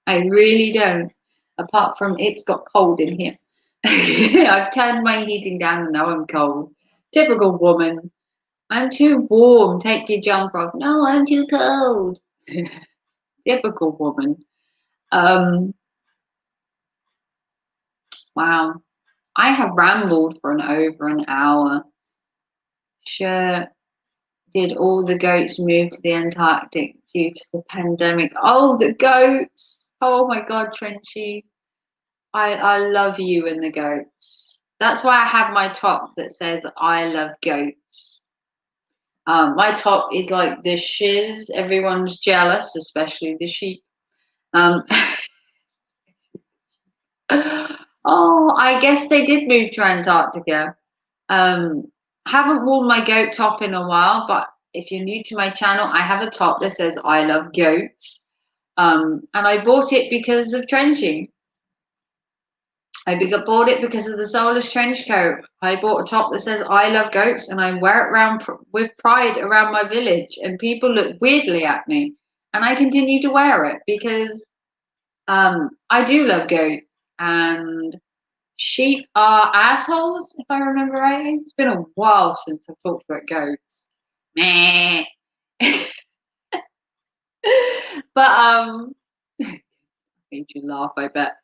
I really don't. Apart from it's got cold in here. I've turned my heating down and now I'm cold. Typical woman. I'm too warm. Take your jumper off. No, I'm too cold. Typical woman. Wow. I have rambled for over an hour. Sure. Did all the goats move to the Antarctic due to the pandemic? Oh, the goats. Oh my God, Trenchy. I love you and the goats. That's why I have my top that says I love goats. My top is like the shiz. Everyone's jealous, especially the sheep. Um, oh, I guess they did move to Antarctica. Um, haven't worn my goat top in a while, but if you're new to my channel, I have a top that says I love goats. And I bought it because of trenching. Bought it because of the soulless trench coat. I bought a top that says I love goats and I wear it around with pride around my village, and people look weirdly at me. And I continue to wear it because I do love goats, and sheep are assholes, if I remember right. It's been a while since I've talked about goats. Meh. But made you laugh, I bet.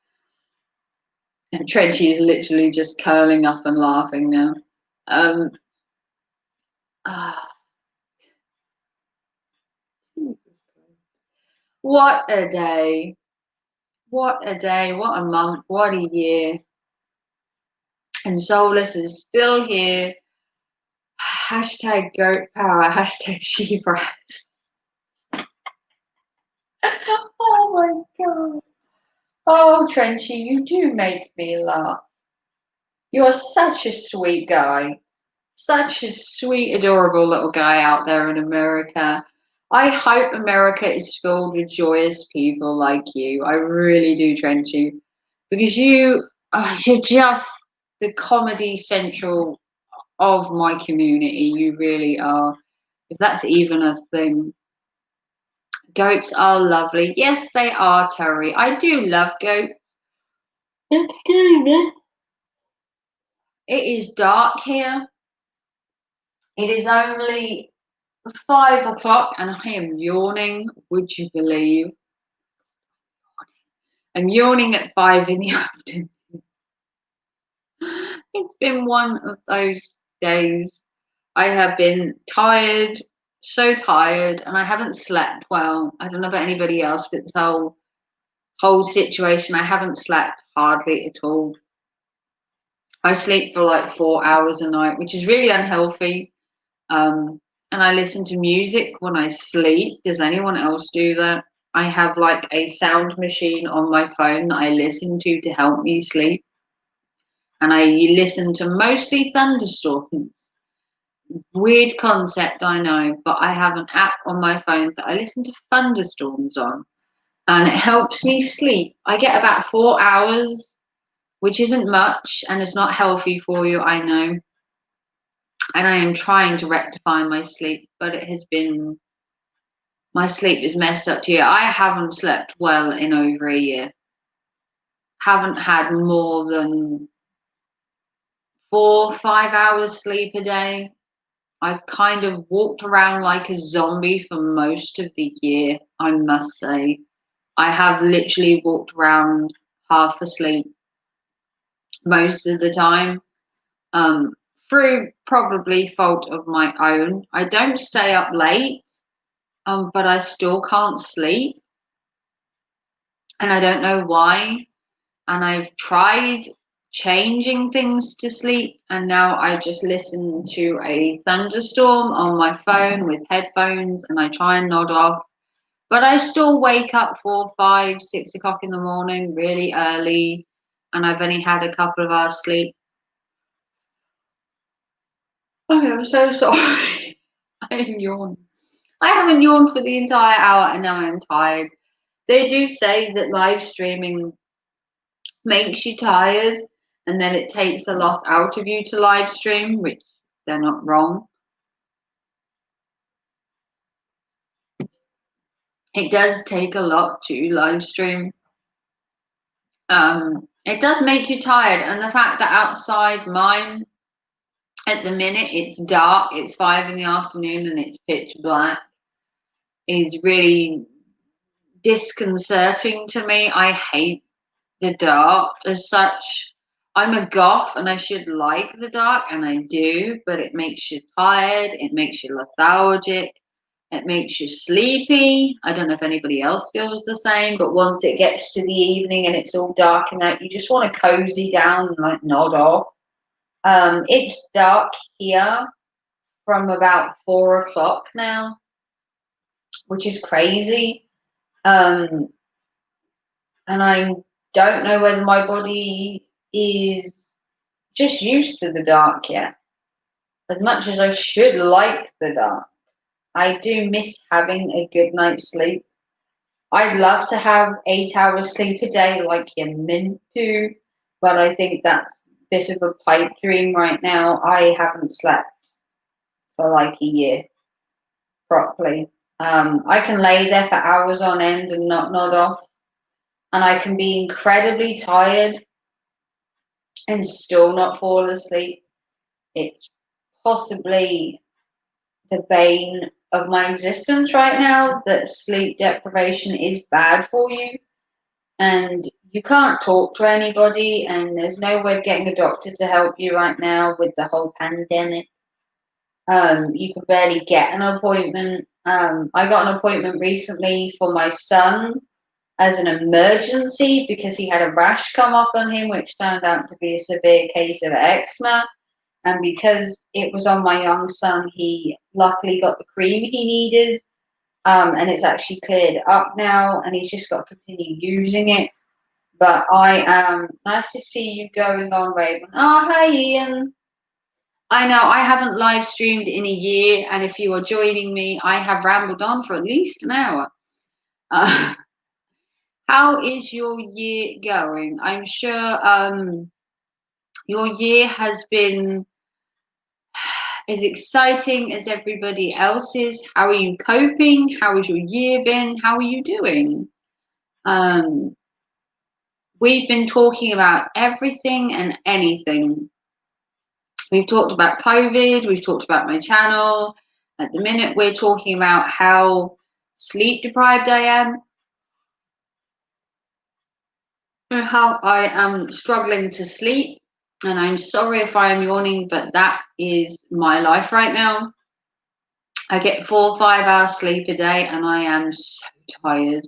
And Trenchy is literally just curling up and laughing now. Um, ah, what a day. What a day. What a month. What a year. And Soulless is still here. Hashtag goat power. Hashtag sheep rats. Oh my God. Oh, Trenchy, you do make me laugh. You're such a sweet guy. Such a sweet, adorable little guy out there in America. I hope America is filled with joyous people like you. I really do, Trenchy, because you're just the comedy central of my community. You really are. If that's even a thing. Goats are lovely. Yes, they are, Terry. I do love goats. Excuse me. It is dark here. It is only 5 o'clock and I am yawning. Would you believe? I'm yawning at 5 in the afternoon. It's been one of those days. I have been tired, so tired, and I haven't slept well. I don't know about anybody else, but this whole situation, I haven't slept hardly at all. I sleep for like 4 hours a night, which is really unhealthy. And I listen to music when I sleep. Does anyone else do that? I have like a sound machine on my phone that I listen to help me sleep. And I listen to mostly thunderstorms. Weird concept, I know, but I have an app on my phone that I listen to thunderstorms on. And it helps me sleep. I get about 4 hours, which isn't much and it's not healthy for you, I know. And I am trying to rectify my sleep, but my sleep is messed up here. I haven't slept well in over a year. Haven't had more than 4 or 5 hours sleep a day. I've kind of walked around like a zombie for most of the year, I must say. I have literally walked around half asleep most of the time, through probably fault of my own. I don't stay up late, but I still can't sleep. And I don't know why. And I've tried changing things to sleep, and now I just listen to a thunderstorm on my phone with headphones and I try and nod off. But I still wake up 4, 5, 6 o'clock in the morning really early, and I've only had a couple of hours sleep. Okay, I'm so sorry. I am yawning. I haven't yawned for the entire hour and now I'm tired. They do say that live streaming makes you tired, and then it takes a lot out of you to live stream, which they're not wrong. It does take a lot to live stream. It does make you tired, and the fact that outside mine at the minute it's dark, it's 5 in the afternoon and it's pitch black, is really disconcerting to me. I hate the dark as such. I'm a goth and I should like the dark, and I do, but it makes you tired, it makes you lethargic, it makes you sleepy. I don't know if anybody else feels the same, but once it gets to the evening and it's all dark and out, you just want to cozy down and like nod off. It's dark here from about 4 o'clock now, which is crazy. And I don't know whether my body is just used to the dark yet. As much as I should like the dark, I do miss having a good night's sleep. I'd love to have 8 hours sleep a day like you're meant to, but I think that's a bit of a pipe dream right now. I haven't slept for like a year properly. I can lay there for hours on end and not nod off, and I can be incredibly tired and still not fall asleep. It's possibly the bane of my existence right now, that sleep deprivation is bad for you, and you can't talk to anybody, and there's no way of getting a doctor to help you right now with the whole pandemic. You can barely get an appointment. I got an appointment recently for my son as an emergency because he had a rash come up on him, which turned out to be a severe case of eczema. And because it was on my young son, he luckily got the cream he needed. And it's actually cleared up now, and he's just got to continue using it. But I am nice to see you going on, Raven. Oh, hi, Ian. I know I haven't live streamed in a year, and if you are joining me, I have rambled on for at least an hour. Uh, how is your year going? I'm sure your year has been as exciting as everybody else's. How are you coping? How has your year been? How are you doing? We've been talking about everything and anything. We've talked about COVID, we've talked about my channel. At the minute, we're talking about how sleep deprived I am, and how I am struggling to sleep. And I'm sorry if I am yawning, but that is my life right now. I get 4 or 5 hours sleep a day, and I am so tired.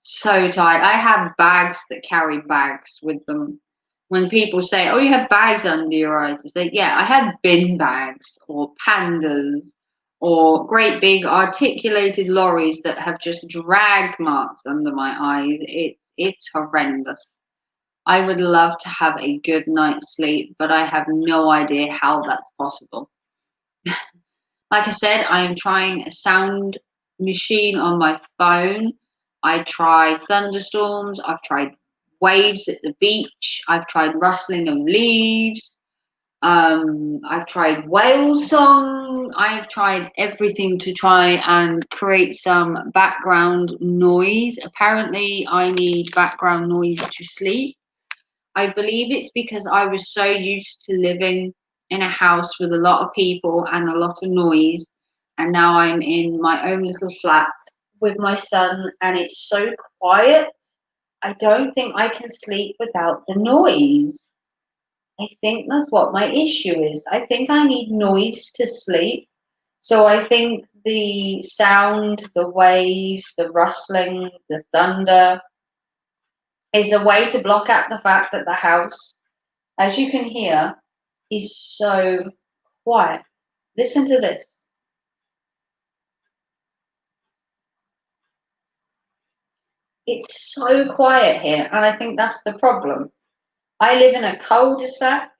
So tired. I have bags that carry bags with them. When people say, "Oh, you have bags under your eyes," I say, "Yeah, I have bin bags or pandas or great big articulated lorries that have just drag marks under my eyes." It's horrendous. I would love to have a good night's sleep, but I have no idea how that's possible. Like I said, I am trying a sound machine on my phone. I try thunderstorms. I've tried waves at the beach. I've tried rustling of leaves. I've tried whale song. I've tried everything to try and create some background noise. Apparently, I need background noise to sleep. I believe it's because I was so used to living in a house with a lot of people and a lot of noise, and now I'm in my own little flat with my son, and it's so quiet. I don't think I can sleep without the noise. I think that's what my issue is. I think I need noise to sleep. So I think the sound, the waves, the rustling, the thunder is a way to block out the fact that the house, as you can hear, is so quiet. Listen to this. It's so quiet here, and I think that's the problem. I live in a cul-de-sac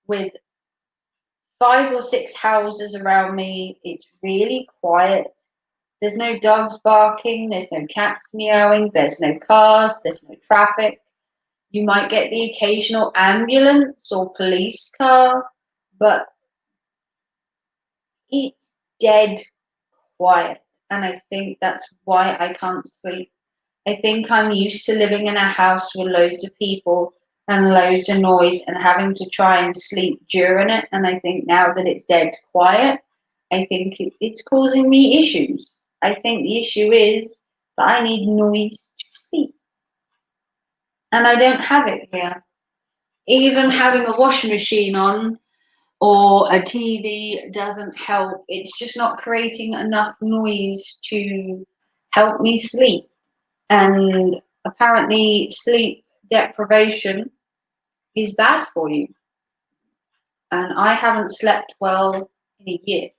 with 5 or 6 houses around me. It's really quiet. There's no dogs barking, there's no cats meowing, there's no cars, there's no traffic. You might get the occasional ambulance or police car, but it's dead quiet. And I think that's why I can't sleep. I think I'm used to living in a house with loads of people and loads of noise and having to try and sleep during it. And I think now that it's dead quiet, I think it's causing me issues. I think the issue is that I need noise to sleep. And I don't have it here. Even having a washing machine on or a TV doesn't help. It's just not creating enough noise to help me sleep. And apparently, sleep deprivation is bad for you. And I haven't slept well in a year.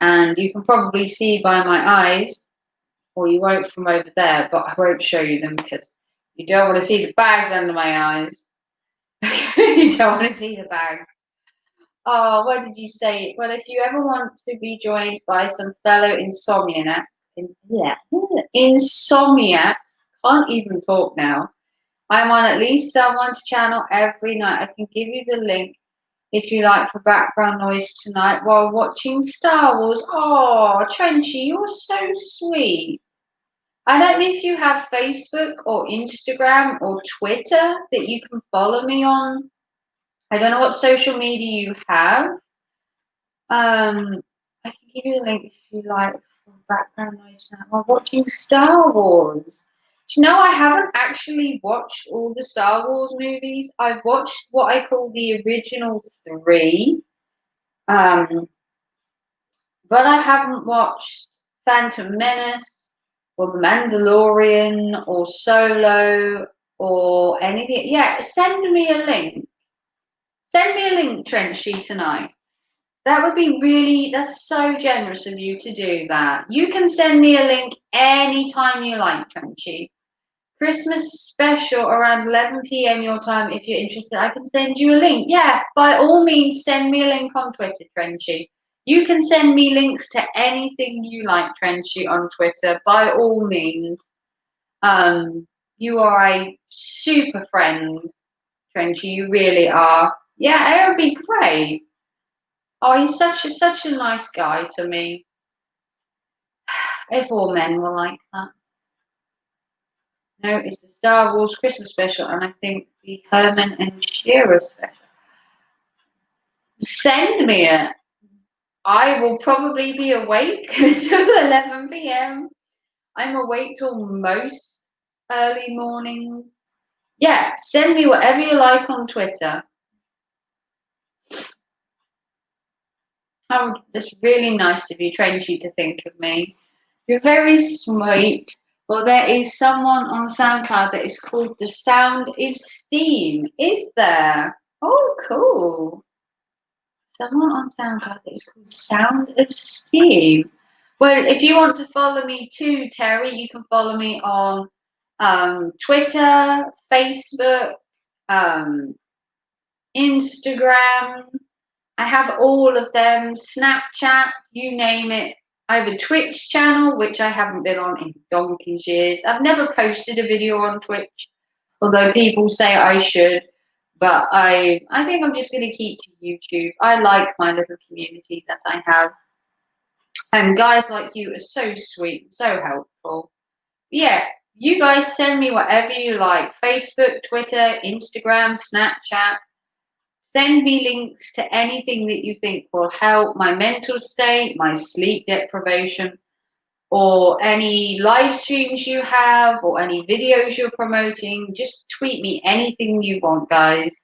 And you can probably see by my eyes, or you won't from over there, but I won't show you them because you don't want to see the bags under my eyes. You don't want to see the bags. Oh, what did you say? Well, if you ever want to be joined by some fellow insomniacs, can't even talk now. I'm on at least someone's channel every night. I can give you the link if you like for background noise tonight while watching Star Wars. Oh, Trenchy, you're so sweet. I don't know if you have Facebook or Instagram or Twitter that you can follow me on. I don't know what social media you have. I can give you the link if you like for background noise now while watching Star Wars. Do you know I haven't actually watched all the Star Wars movies? I've watched what I call the original three, but I haven't watched Phantom Menace or The Mandalorian or Solo or anything. Yeah, send me a link. Send me a link, Trenchy, tonight. That would be that's so generous of you to do that. You can send me a link anytime you like, Trenchy. Christmas special around 11 p.m. your time if you're interested. I can send you a link. Yeah, by all means, send me a link on Twitter, Trenchy. You can send me links to anything you like, Trenchy, on Twitter, by all means. You are a super friend, Trenchy. You really are. Yeah, it would be great. Oh, he's such a nice guy to me. If all men were like that. No, it's the Star Wars Christmas special, and I think the Herman and Shearer special. Send me it. I will probably be awake until 11 p.m. I'm awake till most early mornings. Yeah, send me whatever you like on Twitter. Oh, that's really nice of you, Tracy, to think of me. You're very sweet. Well, there is someone on SoundCloud that is called The Sound of Steam. Is there? Oh, cool. Someone on SoundCloud that is called Sound of Steam. Well, if you want to follow me too, Terry, you can follow me on Twitter, Facebook, Instagram. I have all of them. Snapchat, you name it. I have a Twitch channel, which I haven't been on in donkey's years. I've never posted a video on Twitch, although people say I should. But I think I'm just going to keep to YouTube. I like my little community that I have. And guys like you are so sweet, so helpful. Yeah, you guys send me whatever you like. Facebook, Twitter, Instagram, Snapchat. Send me links to anything that you think will help my mental state, my sleep deprivation, or any live streams you have, or any videos you're promoting. Just tweet me anything you want, guys.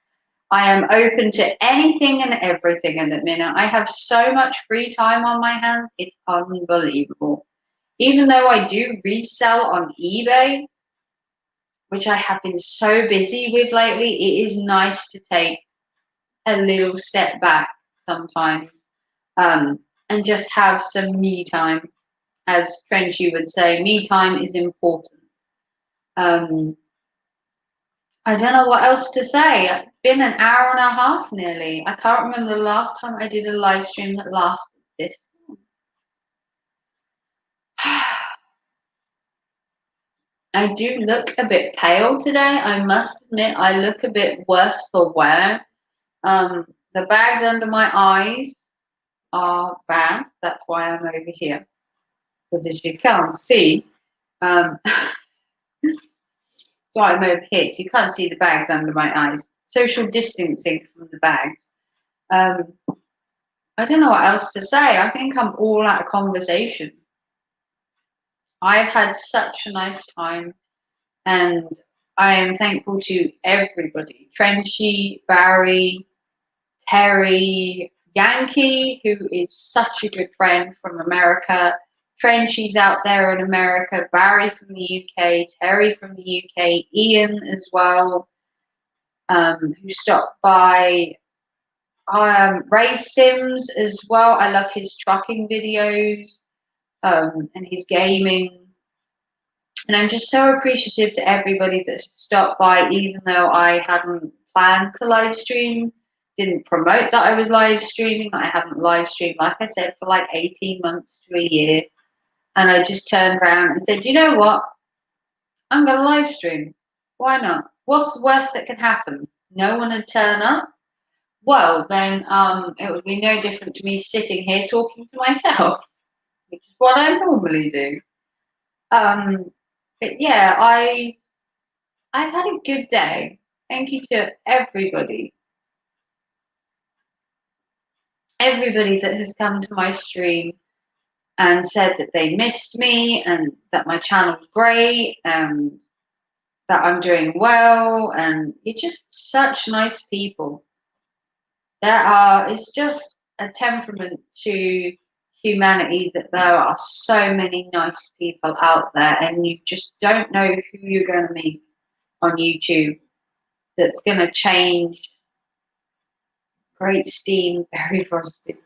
I am open to anything and everything at the minute. I have so much free time on my hands, it's unbelievable. Even though I do resell on eBay, which I have been so busy with lately, it is nice to take a little step back sometimes, and just have some me time. As Frenchy would say, me time is important. I don't know what else to say. It's been an hour and a half nearly. I can't remember the last time I did a live stream that lasted this long. I do look a bit pale today. I must admit, I look a bit worse for wear. The bags under my eyes are bad. That's why I'm over here. So that you can't see. Um, so I'm over here, so you can't see the bags under my eyes. Social distancing from the bags. Um, I don't know what else to say. I think I'm all out of conversation. I've had such a nice time, and I am thankful to everybody. Trenchy, Barry, Terry, Yankee, who is such a good friend from America. Trenchy's out there in America, Barry from the UK, Terry from the UK, Ian as well, who stopped by. Ray Sims as well. I love his trucking videos and his gaming. And I'm just so appreciative to everybody that stopped by, even though I hadn't planned to live stream, didn't promote that I was live streaming. I haven't live streamed, like I said, for like 18 months to a year. And I just turned around and said, you know what? I'm going to live stream. Why not? What's the worst that can happen? No one would turn up. Well, then it would be no different to me sitting here talking to myself, which is what I normally do. But yeah, I've had a good day. Thank you to everybody that has come to my stream and said that they missed me and that my channel's great and that I'm doing well. And you're just such nice people. It's just a temperament to humanity that there are so many nice people out there, and you just don't know who you're going to meet on YouTube that's going to change. Great steam, very frosty.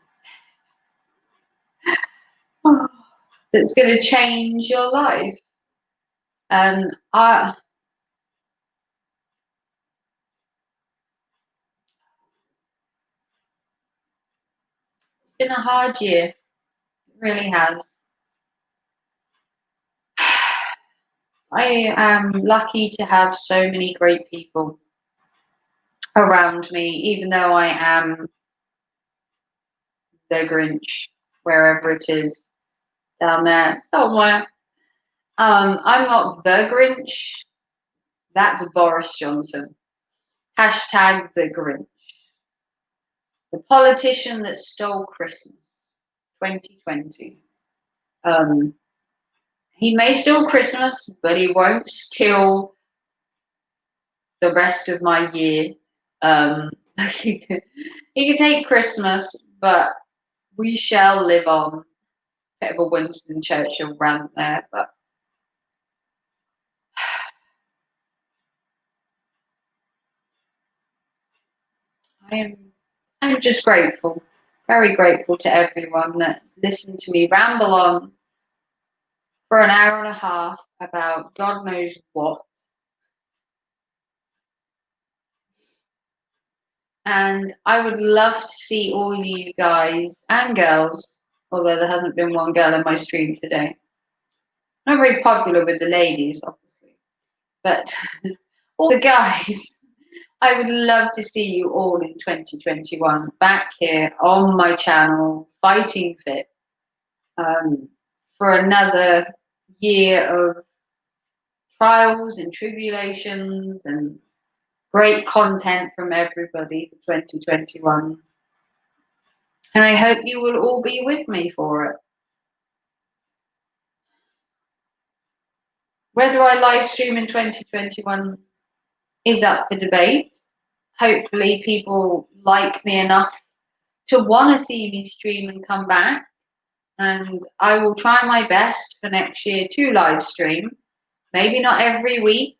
That's going to change your life. And it's been a hard year. It really has. I am lucky to have so many great people around me, even though I am the Grinch, wherever it is down there somewhere. I'm not the Grinch. That's Boris Johnson. Hashtag the Grinch. The politician that stole Christmas 2020. He may steal Christmas, but he won't steal the rest of my year. He can take Christmas, but we shall live on. Bit of a Winston Churchill rant there, but I'm just grateful, very grateful to everyone that listened to me ramble on for an hour and a half about God knows what. And I would love to see all you guys and girls, although there hasn't been one girl in my stream today. Not very popular with the ladies, obviously, but all the guys. I would love to see you all in 2021 back here on my channel, Fighting Fit, for another year of trials and tribulations and great content from everybody for 2021. And I hope you will all be with me for it. Whether I live stream in 2021 is up for debate. Hopefully, people like me enough to want to see me stream and come back. And I will try my best for next year to live stream. Maybe not every week,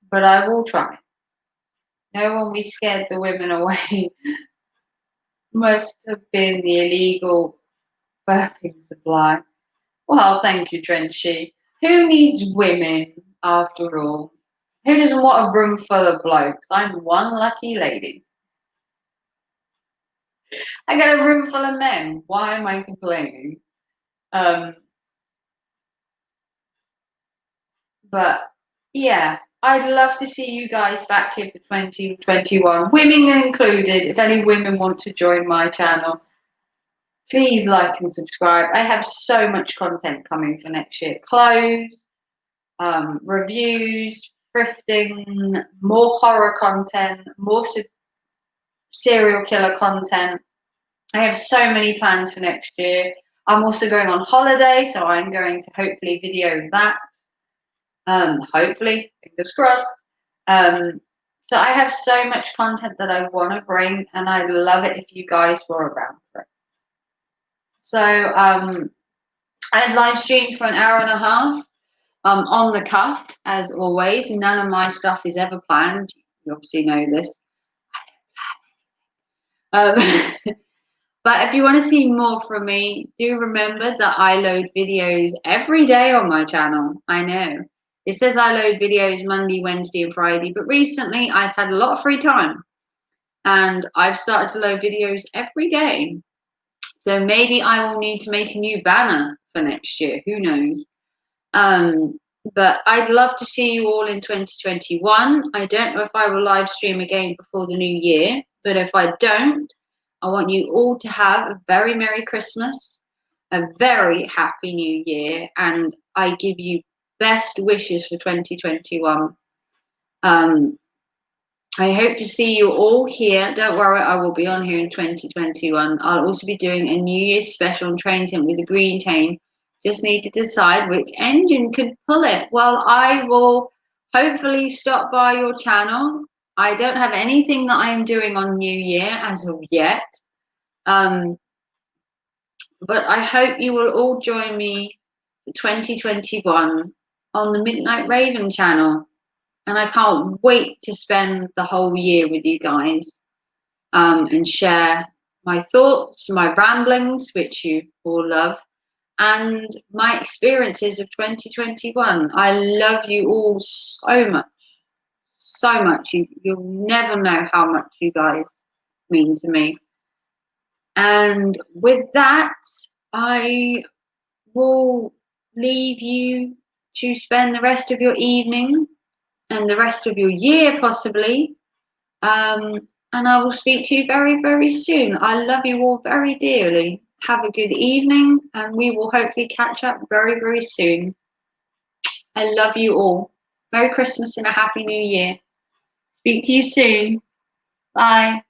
but I will try. No one we scared the women away. Must have been the illegal burping supply. Well, thank you, Drenchy. Who needs women after all? Who doesn't want a room full of blokes? I'm one lucky lady. I got a room full of men. Why am I complaining? But But yeah, I'd love to see you guys back here for 2021, women included. If any women want to join my channel, please like and subscribe. I have so much content coming for next year. Clothes, reviews, thrifting, more horror content, more serial killer content. I have so many plans for next year. I'm also going on holiday, so I'm going to hopefully video that. Hopefully, fingers crossed. So I have so much content that I want to bring, and I'd love it if you guys were around for it. So I live streamed for an hour and a half. On the cuff, as always. None of my stuff is ever planned. You obviously know this. Um, but if you want to see more from me, do remember that I load videos every day on my channel. I know. It says I load videos Monday, Wednesday, and Friday, but recently I've had a lot of free time and I've started to load videos every day. So maybe I will need to make a new banner for next year. Who knows? But I'd love to see you all in 2021. I don't know if I will live stream again before the new year, but if I don't, I want you all to have a very Merry Christmas, a very Happy New Year, and I give you best wishes for 2021. I hope to see you all here. Don't worry, I will be on here in 2021. I'll also be doing a New Year's special on Train Sim with the Green Chain. Just need to decide which engine could pull it. Well, I will hopefully stop by your channel. I don't have anything that I'm doing on New Year as of yet. But I hope you will all join me for 2021 on the Midnight Raven channel. And I can't wait to spend the whole year with you guys and share my thoughts, my ramblings, which you all love, and my experiences of 2021. I love you all so much, so much. You'll never know how much you guys mean to me. And with that, I will leave you to spend the rest of your evening and the rest of your year, possibly. And I will speak to you very, very soon. I love you all very dearly. Have a good evening, and we will hopefully catch up very, very soon. I love you all. Merry Christmas and a Happy New Year. Speak to you soon. Bye.